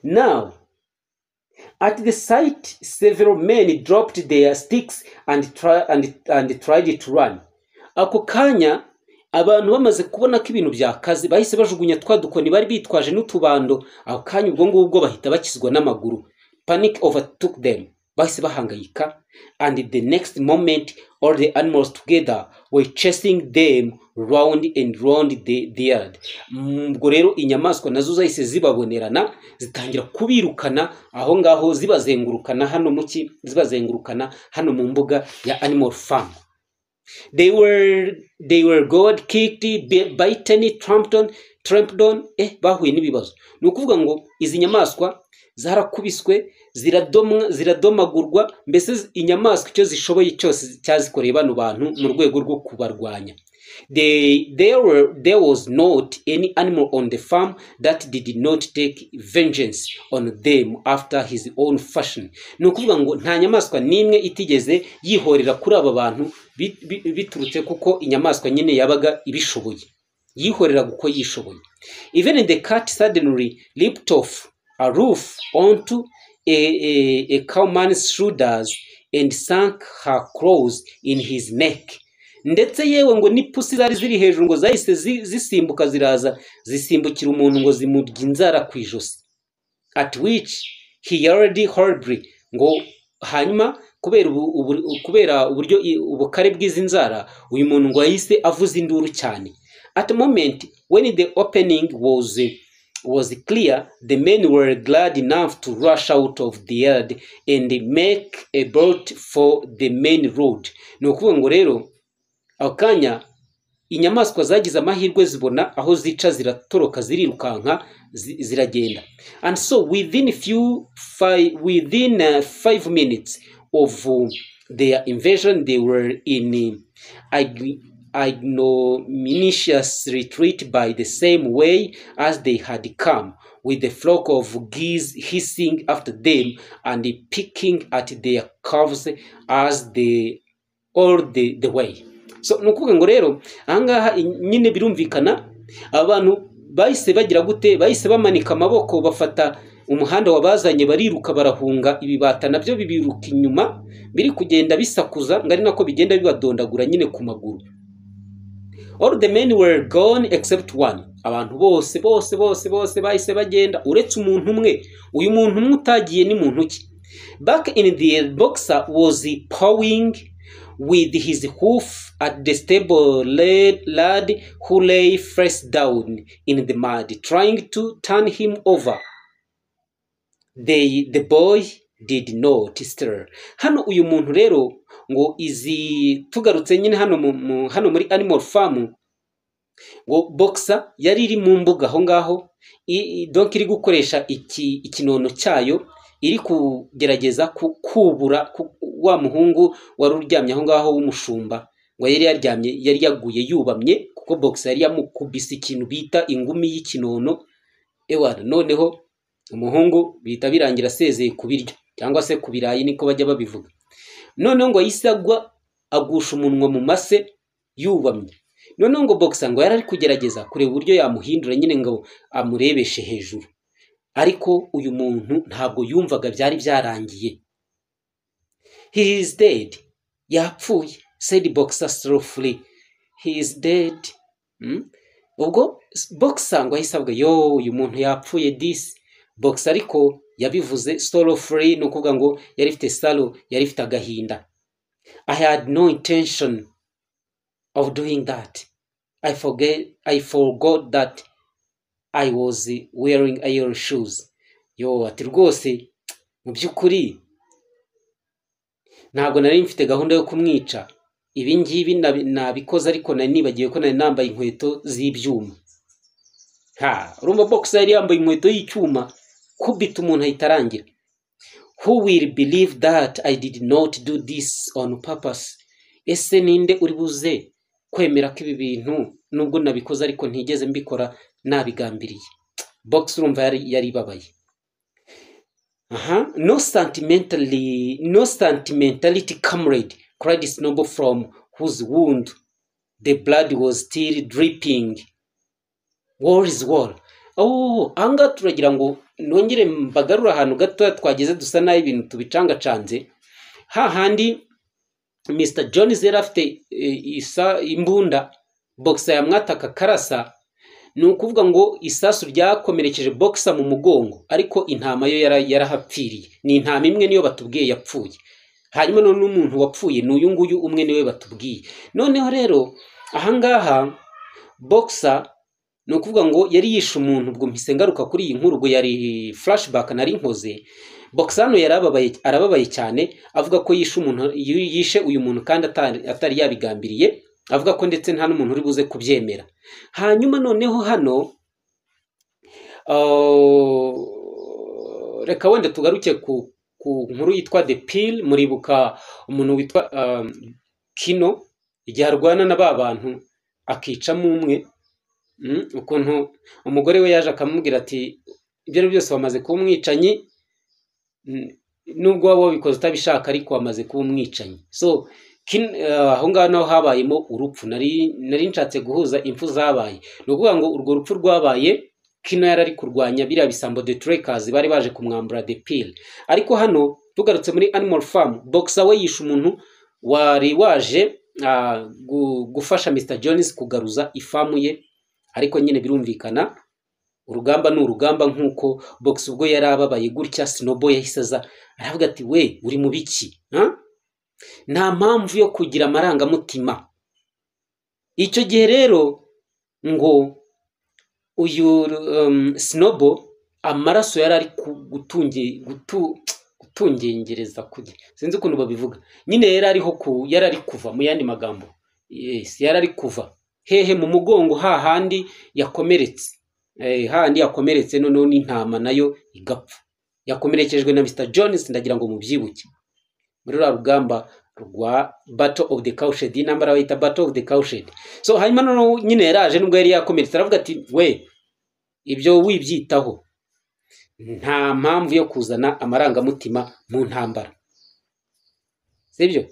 Now, at the sight, several men dropped their sticks and tried to run. Ako kanya abantu bamaze kubona ko ibintu byakaze bahise bajugunya twadukoni bari bitwaje n'utubando. Ako kanya ubwo ngubwo bahita bakizwa n'amaguru. Panic overtook them. Bahise bahangayika, and the next moment all the animals together were chasing them round and round the yard. Ubwo rero inyamaswa nazo zahise zibabonerana zitangira kubirukana aho ngaho zibazengurukana hano mu mbuga ya Animal Farm. They were God kicked, bitten, trampled on. Bahuye n'ibibazo. Nukuvuga ngo izi nyamaswa zarakubiswe, ziradomagurwa, mbese inyamaswa icyo zishoboye cyose cyazikoreye bano bantu mu rwego rwo kubarwanya. There was not any animal on the farm that did not take vengeance on them after his own fashion. Nukuvuga ngo nta nyamaswa nimwe itigeze yihorera kuri aba bantu biturutse kuko inyamaswa nyine yabaga ibishoboye, yihorera guko yishoboye. Even the cat suddenly leaped off a roof onto a cowman's shoulders and sank her claws in his neck. Ndetse yewe ngo n'ipusi zari ziri hejuru ngo zahise zisimbuka ziraza zisimbukira umuntu ngo zimurya inzara ku ijosi. At which he yelled horribly. Ngo hanyuma kubera uburyo ubukare bw'izi nzara uyu muntu ngo yahise avuza induru cyane. At the moment when the opening was clear, the men were glad enough to rush out of the yard and make a bolt for the main road. Nukuvuga ngo rero akanya inyamaswa zagize amahirwe zibona aho zica ziratoroka zirirukanka ziragenda. And so within 5 minutes of their invasion, they were in ignominious retreat by the same way as they had come, with the flock of geese hissing after them and picking at their calves as all the way. So nukuvuga ngo rero ahangaha nyine birumvikana abantu bahise bagira gute, bahise bamanika amaboko bafata umuhanda wabazanye bariruka barahunga, ibibata nabyo bibiruka inyuma biri kugenda bisakuza, ngari nako bigenda bibadondagura nyine ku maguru. All the men were gone except one. Abantu bose bahise bagenda uretse umuntu umwe. Uyu muntu umwe utagiye ni muntu ki? Back in the boxer was pawing with his hoof at the stable lad who lay face down in the mud, trying to turn him over. The boy did not stir. Hano uyu muntu rero ngo izi tugarutse nyine hano muri Animal Farm, ngo boxer yari iri mu mbuga aho ngaho, donc iri gukoresha ikinono cyayo, iri kugerageza kubura wa muhungu wari uryamye aho ngaho w'umushumba, ngo yari yaguye yubamye kuko boxer yari yamukubise ikintu bita ingumi y'ikinono. Noneho umuhungu bita birangira asezeye kubirya cyangwa se kubirayi niko bajya babivuga. Noneho ngo yisagwa agusha umunwa mu mase yubamye. Noneho ngo boxer ngo yari kugerageza kureba uburyo yamuhindura nyine ngo amurebeshe hejuru, ariko uyu muntu ntabwo yumvaga byari byarangiye. He is dead. Yapfuye, said boxer slowly. He is dead. Ubwo boxer ngo ahisabwa uyu muntu yapfuye this. Boxer ariko yabivuze sorrowfully, no kuvuga ngo yari ifite sorrow, yari ifite agahinda. I had no intention of doing that. I forgot that I was wearing iron shoes. Ati rwose mu byukuri ntabwo nari mfite gahunda yo kumwica. Ibi ngibi nabikoze ariko nari nibagiwe ko nari nambaye inkweto z'ibyuma. Urumva boxer yari yambaye inkweto y'icyuma, kubita umuntu ahitarangira. Who will believe that I did not do this on purpose? Ese ninde uri buze kwemera ko ibi bintu nubwo nabikoze ariko ntigeze mbikora nabigambiriye? Boxer urumva yari babaye. No sentimentality, comrade, cried Snowball, from whose wound the blood was still dripping. War is war. Anga turagira ngo nongere mbagarura ahantu gato twageze dusa nayo ibintu tubicangacanze. Hahandi Mr. Jones yari afite imbunda, boxer yamwataka karasa, ni ukuvuga ngo isasu ryakomerekeje boxer mu mugongo, ariko intama yo yarahapfiriye. Ni intama imwe niyo batubwiye yapfuye. Hanyuma none umuntu wapfuye n'uyu nguyu umwe niwe batubwiye. Noneho rero ahangaha boxer no kuvuga ngo yari yishe umuntu. Ubwo mpise ngaruka kuri iyi nkuru, ubwo yari flashback nari nkoze. Boxer hano arababaye cyane, avuga ko yishe uyu muntu kandi atari yabigambiriye, avuga ko ndetse nta n'umuntu uri buze kubyemera. Hanyuma noneho hano reka wenda tugaruke ku nkuru yitwa The Pill. Muribuka umuntu witwa Kino igihe arwana na ba bantu akicamo umwe, ukuntu umugore we yaje akamubwira ati ibyo byose wamaze kuba umwicanyi, nubwo waba wabikoze utabishaka ariko wamaze kuba umwicanyi. So aho ngaho naho habayemo urupfu. Nari nshatse guhuza impfu zabaye. Ni ukuvuga ngo urwo rupfu rwabaye, Kino yari ari kurwanya biriya bisambo The Trackers bari baje kumwambura The Pill. Ariko hano tugarutse muri Animal Farm, boxer we yishe umuntu wari waje gufasha Mr. Jones kugaruza ifamu ye. Ariko nyine birumvikana urugamba ni urugamba, nkuko boxer ubwo yari ababaye gutya, Snowball yahisaza aravuga ati we uri mu biki? Nta mpamvu yo kugira amarangamutima. Icyo gihe rero ngo uyu Snowball amaraso yari ari gutungengereza kujya, sinzi ukuntu babivuga nyine, yari ari kuva mu yandi magambo. Yes, yari ari kuva hehe mu mugongo hahandi yakomeretse. Hahandi yakomeretse noneho n'intama nayo igapfa. Yakomerekejwe na Mr. Jones, ndagira ngo mubyibuke muri rugamba rwa Battle of the Cowshed. Intambara bayita Battle of the Cowshed. So hanyuma noneho nyine yaraje nubwo yari yakomeretse aravuga ati we ibyo wibyitaho, nta mpamvu yo kuzana amarangamutima mu ntambara, sibyo?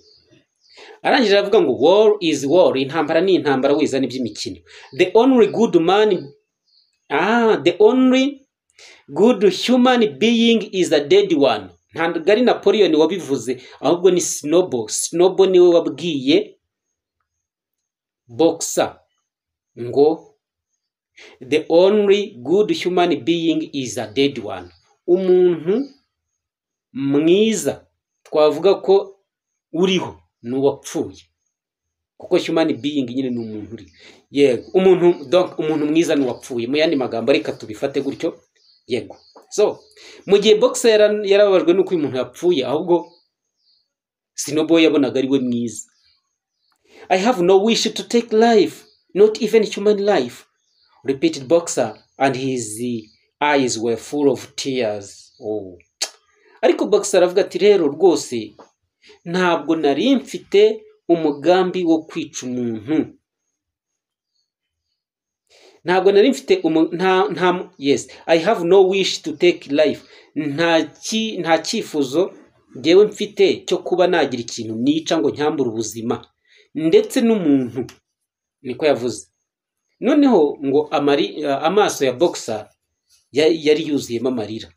Arangije aravuga ngo war is war, intambara ni intambara, wizana iby'imikino. The only good human being is a dead one. Ntabwo ari Napoleon wabivuze, ahubwo ni Snowball. Snowball niwe wabwiye Boxer ngo the only good human being is a dead one. Umuntu mwiza twavuga ko uriho ni uwapfuye, kuko human being nyine ni umuntu uri. Yego, umuntu mwiza ni uwapfuye. Mu yandi magambo reka tubifate gutyo. Yego. So mu gihe Boxer yarababajwe nuko umuntu yapfuye, ahubwo Snowball yabonaga ari we mwiza. I have no wish to take life, not even human life, repeated Boxer, and his eyes were full of tears. Oh. Ariko Boxer aravuga ati rero rwose ntabwo nari mfite umugambi wo kwica umuntu. Ntabwo nari mfite yes, I have no wish to take life. Nta cyifuzo ngewe mfite cyo kuba nagira ikintu nica ngo ncyambure ubuzima ndetse n'umuntu, niko yavuze. Noneho ngo amaso ya Boxer yari yuzuyemo amarira,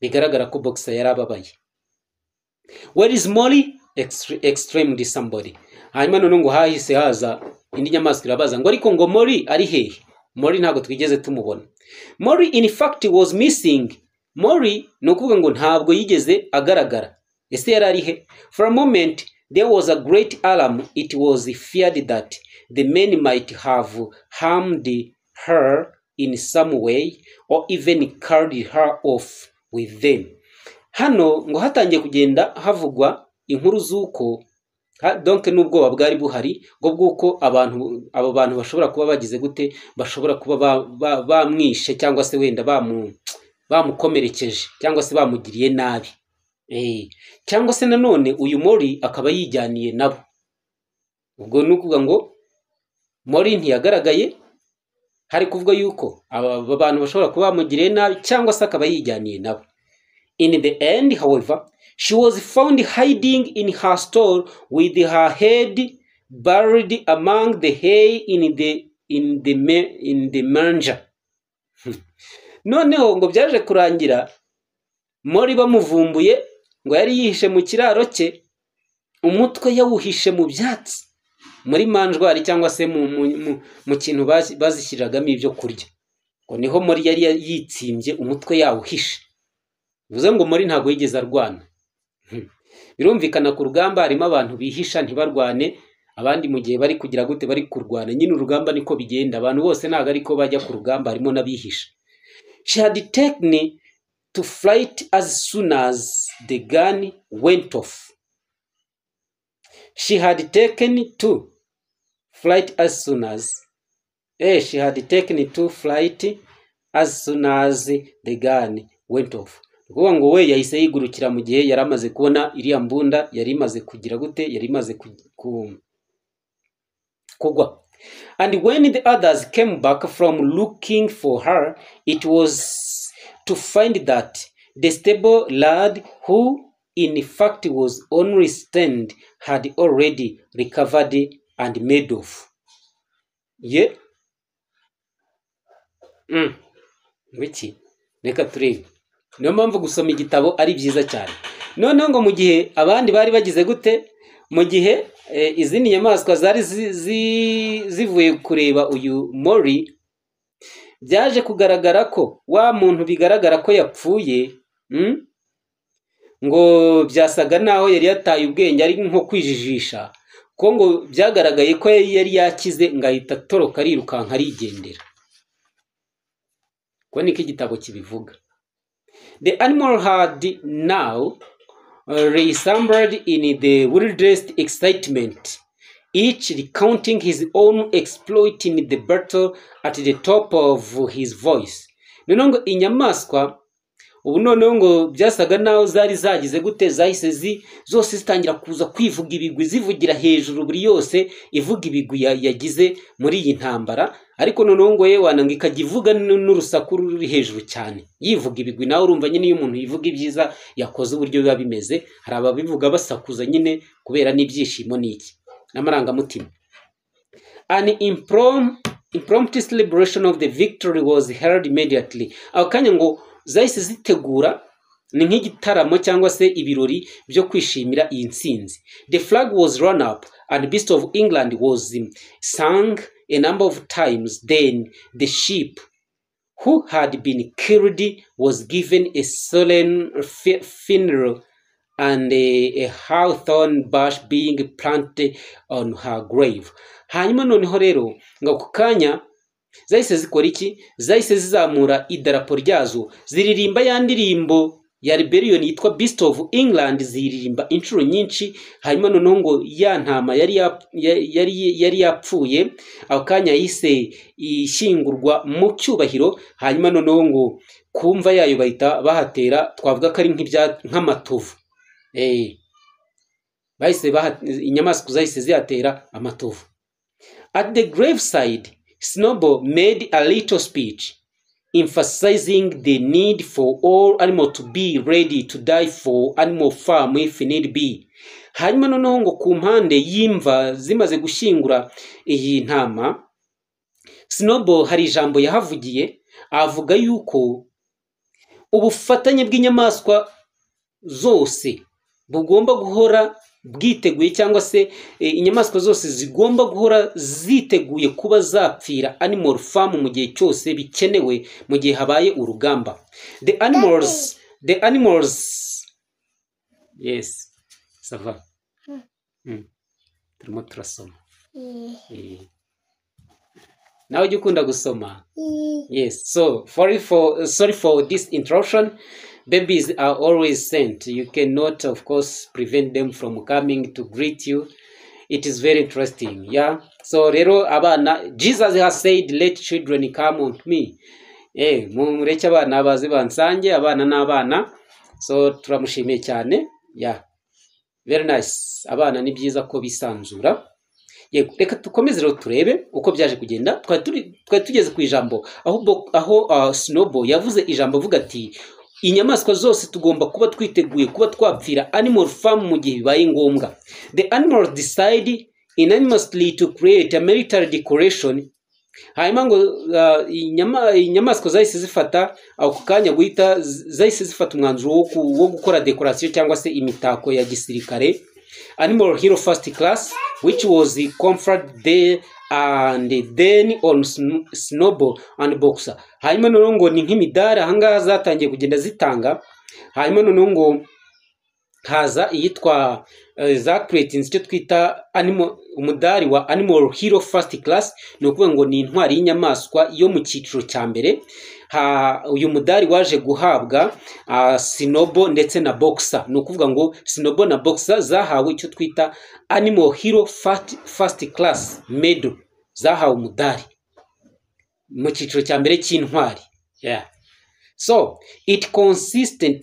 bigaragara ko Boxer yari ababaye. Where is Molly? Extremely somebody. Hanyuma none ngo hahise haza indi nyamaswa irabaza ngo ariko ngo Molly ari hehe? Molly ntabwo twigeze tumubona. Molly in fact was missing. Molly no kuvuga ngo ntabwo yigeze agaragara. Ese yari ari he? For a moment there was a great alarm. It was feared that the men might have harmed her in some way or even carried her off with them. Hano ngo hatangiye kugenda havugwa inkuru z'uko donc n'ubwoba bwari buhari ngo bw'uko abo bantu bashobora kuba bagize gute, bashobora kuba bamwishe cyangwa se wenda bamukomerekeje cyangwa se bamugiriye nabi. Cyangwa se nanone uyu Molly akaba yijyaniye nabo. Ubwo nukuvuga ngo Molly ntiyagaragaye, hari kuvuga yuko aba bantu bashobora kuba bamugiriye nabi cyangwa se akaba yijyaniye nabo. In the end, however, she was found hiding in her store with her head buried among the hay in the manger. Noneho ngo byaje kurangira Molly bamuvumbuye ngo yari yihishe mu kiraro cye, umutwe yawuhishe mu byatsi muri manjwari cyangwa se mu kintu bazishyiragamo ibyo kurya. Ngo niho Molly yari yitsimbye umutwe yawuhishe. Bivuze ngo Molly ntabwo yigeze arwana. Birumvikana ku rugamba harimo abantu bihisha ntibarwane, abandi mu gihe bari kugira gute bari kurwana. Nyine urugamba niko bigenda, abantu bose ntabwo ariko bajya ku rugamba, harimo n'abihisha. She had taken to flight as soon as the gun went off. She had taken to flight as soon as the gun went off. Kuvuga ngo we yahise yigurukira mu gihe yari amaze kubona iriya mbunda yari imaze kugira gute, yari imaze kugwa. And when the others came back from looking for her, it was to find that the stable lad, who in fact was only stunned, had already recovered and made off. Yeah. Wiki reka turebe. Niyo mpamvu gusoma igitabo ari byiza cyane. Noneho ngo mu gihe abandi bari bagize gute, mu gihe izindi nyamaswa zari zivuye kureba uyu Molly, byaje kugaragara ko wa muntu bigaragara ko yapfuye, ngo byasaga naho yari yataye ubwenge ari nko kwijijisha, ko ngo byagaragaye ko yari yakize ngahita toroka arirukanka arigendera. Ko niko igitabo kibivuga. The animal had now reassembled in the wildest excitement, each recounting his own exploit in the battle at the top of his voice. Noneho inyamaswa ubu noneho ngo byasaga naho zari zagize gute zahise zose zitangira kuza kwivuga ibigwi zivugira hejuru buri yose ivuga ibigwi yagize muri iyi ntambara ariko noneho ngo yewe ikajya ivuga n'urusaku ruri hejuru cyane yivuga ibigwi nawe urumva nyine iyo umuntu yivuga ibyiza yakoze uburyo biba bimeze hari ababivuga basakuza nyine kubera n'ibyishimo n'iki n'amarangamutima. An impromptu celebration of the victory was held immediately. Aho kanya ngo zahise zitegura ni nk'igitaramo cyangwa se ibirori byo kwishimira iyi ntsinzi. The flag was run up and Beast of England was sung a number of times. Then the ship who had been killed was given a solemn funeral and a hawthorn bush being planted on her grave. Hanyuma noneho rero ngo ku kanya zahise zikora iki? Zahise zizamura idarapo ryazo ziririmba ya ndirimbo ya rebellion yitwa Beast of England, ziririmba inshuro nyinshi. Hanyuma noneho ngo ya ntama yari yapfuye aho kanya yahise ishingurwa mu cyubahiro. Hanyuma noneho ngo kumva yayo bahita bahatera, twavuga ko ari nk'amatovu. Bahise inyamaswa zahise zihatera amatovu. At the graveside, Snowball made a little speech emphasizing the need for all animals to be ready to die for animal farm if need be. Hanyuma noneho ngo ku mpande y'imva zimaze gushyingura iyi ntama, Snowball hari ijambo yahavugiye avuga yuko ubufatanye bw'inyamaswa zose bugomba guhora bwiteguye cyangwa se inyamaswa zose zigomba guhora ziteguye kuba zapfira animal farm mu gihe cyose bikenewe mu gihe habaye urugamba. The animals yes sava turimo turasoma nawe ujye ukunda gusoma. Yes, so sorry for this interruption. Babies are always sent. You cannot, of course, prevent them from coming to greet you. It is very interesting, yeah. So rero abana, Jesus has said, let children come unto me. Mureke abana baze bansange, abana n'abana. So turamushimiye cyane, yeah. Very nice. Abana ni byiza ko bisanzura. Reka tukomeze rero turebe uko byaje kugenda. Twari tugeze ku ijambo aho Snowball yavuze ijambo avuga ati inyamaswa zose tugomba kuba twiteguye kuba twapfira animal farm mu gihe bibaye ngombwa. The animals decide unanimously to create a military decoration. Hanyuma ngo inyamaswa zahise zifata ako kanya guhita zahise zifata umwanzuro wo gukora decoration cyangwa se imitako ya gisirikare. Animal Hero First Class, which was conferred there and then on Snowball and Boxer. Hanyuma noneho ngo ni nk'imidari ahangaha zatangiye kugenda zitanga. Hanyuma noneho ngo haza iyitwa za creatines cyo twita umudari wa Animal Hero First Class, ni ukuvuga ngo ni intwari y'inyamaswa yo mu cyiciro cya mbere. Uyu mudari waje guhabwa Snowball ndetse na Boxer, ni ukuvuga ngo Snowball na Boxer zahawe icyo twita Animal Hero First Class Medal, zahawe umudari mu cyiciro cya mbere cy'intwari. Yeah. So it consisted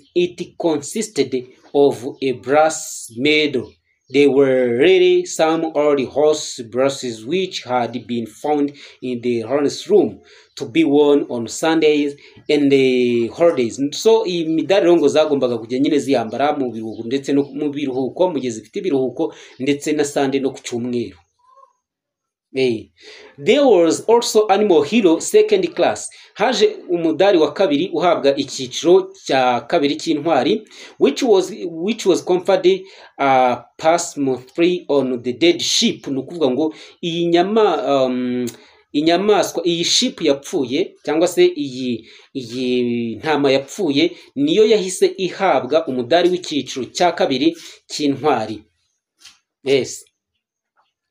of a brass medal. They were really some old horse brushes which had been found in the harness room to be worn on Sundays and the holidays. So imidari rongo zagombaga kujya nyine ziyambara mu biruhuko ndetse no mu biruhuko mu gihe zifite ibiruhuko ndetse na Sunday no ku cyumweru. There was also Animal Hero Second Class. Haje umudari wa kabiri uhabwa icyiciro cya kabiri cy'intwari, which was conferred past 3 on the dead ship. Ni ukuvuga ngo iyi inyamaswa iyi ship yapfuye cyangwa se iyi ntama yapfuye niyo yahise ihabwa umudari w'icyiciro cya kabiri cy'intwari. Yes,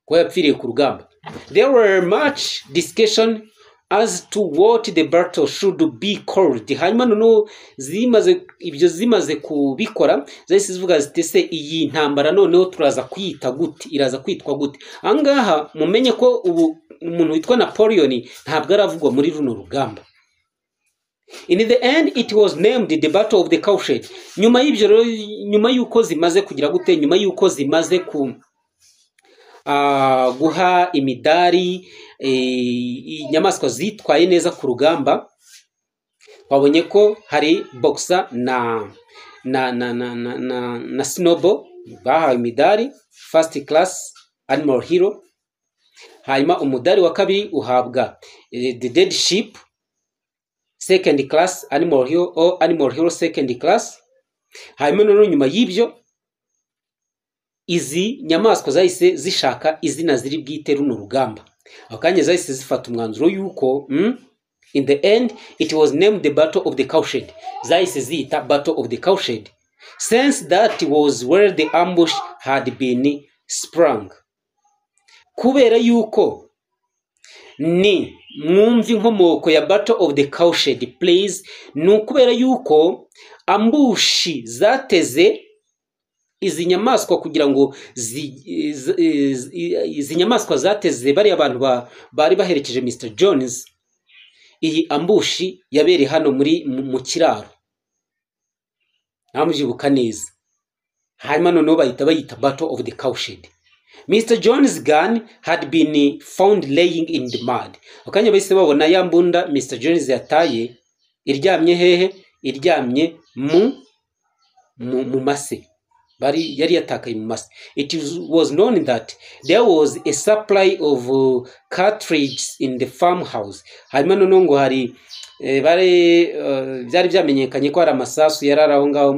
ko yapfiriye ku rugamba. There were much discussion as to what the battle should be called. Hanyuma noneho zimaze kubikora zahise zivuga ziti se iyi ntambara noneho turaza kwita gute, iraza kwitwa gute. Angaha mumenye ko ubu umuntu witwa Napoleon ntabwo aravugwa muri runo rugamba. In the end it was named the Battle of the Cowshed. Nyuma y'ibyo rero, nyuma y'uko zimaze kugira gute, nyuma y'uko zimaze guha imidari inyamaswa zitwaye neza ku rugamba, twabonye ko hari boxer na Snowball bahawe imidari first class animal hero. Hanyuma umudari wa kabiri uhabwa the Dead Sheep second class animal hero or animal hero second class. Hanyuma none nyuma y'ibyo izi nyamaswa zahise zishaka izina ziri bwite runo rugamba. Akanya zahise zifata umwanzuro yuko in the end it was named the Battle of the Cowshed. Zahise zita Battle of the Cowshed since that was where the ambush had been sprung. Kubera yuko ni mwumvi inkomoko ya Battle of the Cowshed please, nukubera yuko ambushi zateze izi nyamaswa kugira ngo izi nyamaswa zateze bari abantu bari baherekeje Mr. Jones. Iyi ambushi yabere hano mu kiraro, namubyibuka neza. Hanyuma noneho bayita Battle of the Cowshed. Mr. Jones' gun had been found laying in the mud. Akanya bahise babona ya mbunda Mr. Jones yataye iryamye hehe, iryamye mu mase, yari yatakaye mu mase. It was known that there was a supply of cartridges in the farmhouse. Hanyuma noneho ngo hari byari byamenyekanye ko hari amasasu yarari aho ngaho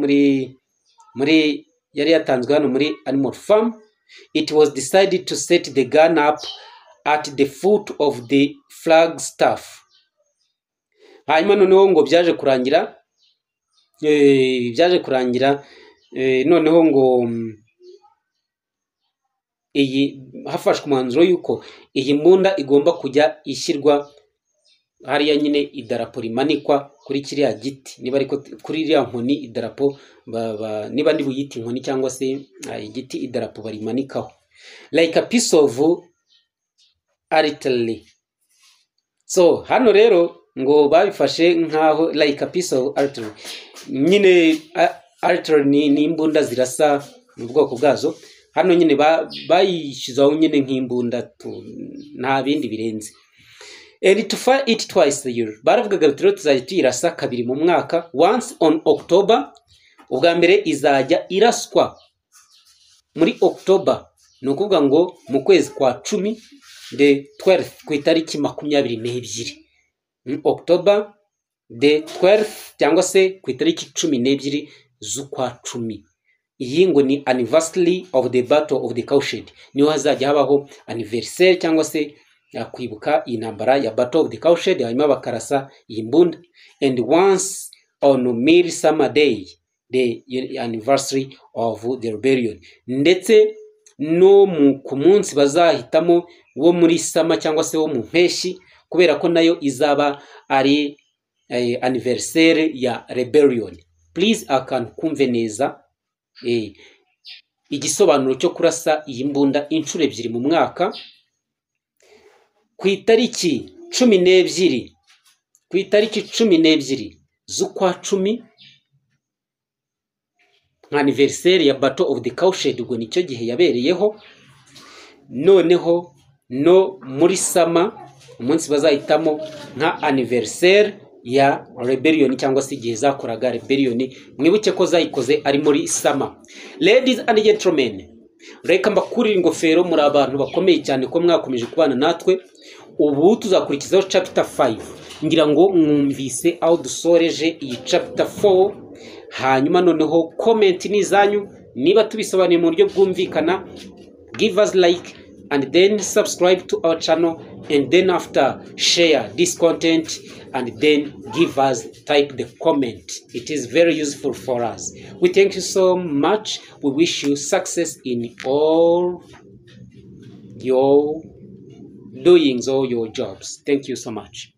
muri yari yatanzwe hano muri Animal Farm. It was decided to set the gun up at the foot of the flagstaff. Hanyuma noneho ngo byaje kurangira noneho ngo iyi hafashwe umwanzuro yuko iyi mbunda igomba kujya ishyirwa hariya nyine idarapo rimanikwa kuri kiriya giti, niba ariko kuri iriya nkoni idarapo niba ndi buyita inkoni cyangwa se igiti idarapo barimanikaho like a piece of artillery. So hano rero ngo babifashe nkaho like a piece of artillery, nyine artillery ni imbunda zirasa mu bwoko bwazo. Hano nyine bayishizaho nyine nk'imbunda nta bindi birenze. And to fire it twice a year. Baravugaga rero tuzajya tuyirasa kabiri mu mwaka, once on October. Ubwa mbere izajya iraswa muri October, ni ukuvuga ngo mu kwezi kwa 10 the 12th, ku itariki 22 October the 12th, cyangwa se ku itariki 12 z'ukwa 10. Iyi ngo ni anniversary of the Battle of the Cowshed. Niho hazajya habaho anniversary cyangwa se kwibuka intambara ya Battle of the Cowshed. Hanyuma bakarasa iyi mbunda. And once on Midsummer Day, the anniversary of the rebellion. Ndetse no ku munsi bazahitamo wo muri sama cyangwa se wo mu mpeshyi, kubera ko nayo izaba ari anniversary ya rebellion. Please akankumve neza igisobanuro cyo kurasa iyi mbunda inshuro ebyiri mu mwaka. Ku itariki 12 z'ukwa 10 anniversary ya Battle of the Cowshed, ubwo nicyo gihe yabereyeho. Noneho no muri sama umunsi bazahitamo nka anniversary ya rebellion cyangwa se igihe zakoraga rebellion. Mwibuke ko zayikoze ari muri sama. Ladies and gentlemen, reka mbakurire ingofero, muri abantu bakomeye cyane ko mwakomeje kubana natwe. Ubu tuzakurikizaho chapter 5. Ngira ngo mwumvise aho dusoreje iyi chapter 4. Hanyuma noneho comment ni zanyu, niba tubisobanuye mu buryo bwumvikana, give us like and then subscribe to our channel, and then after share this content and then give us, type the comment. It is very useful for us. We thank you so much. We wish you success in all your doings or your jobs. Thank you so much.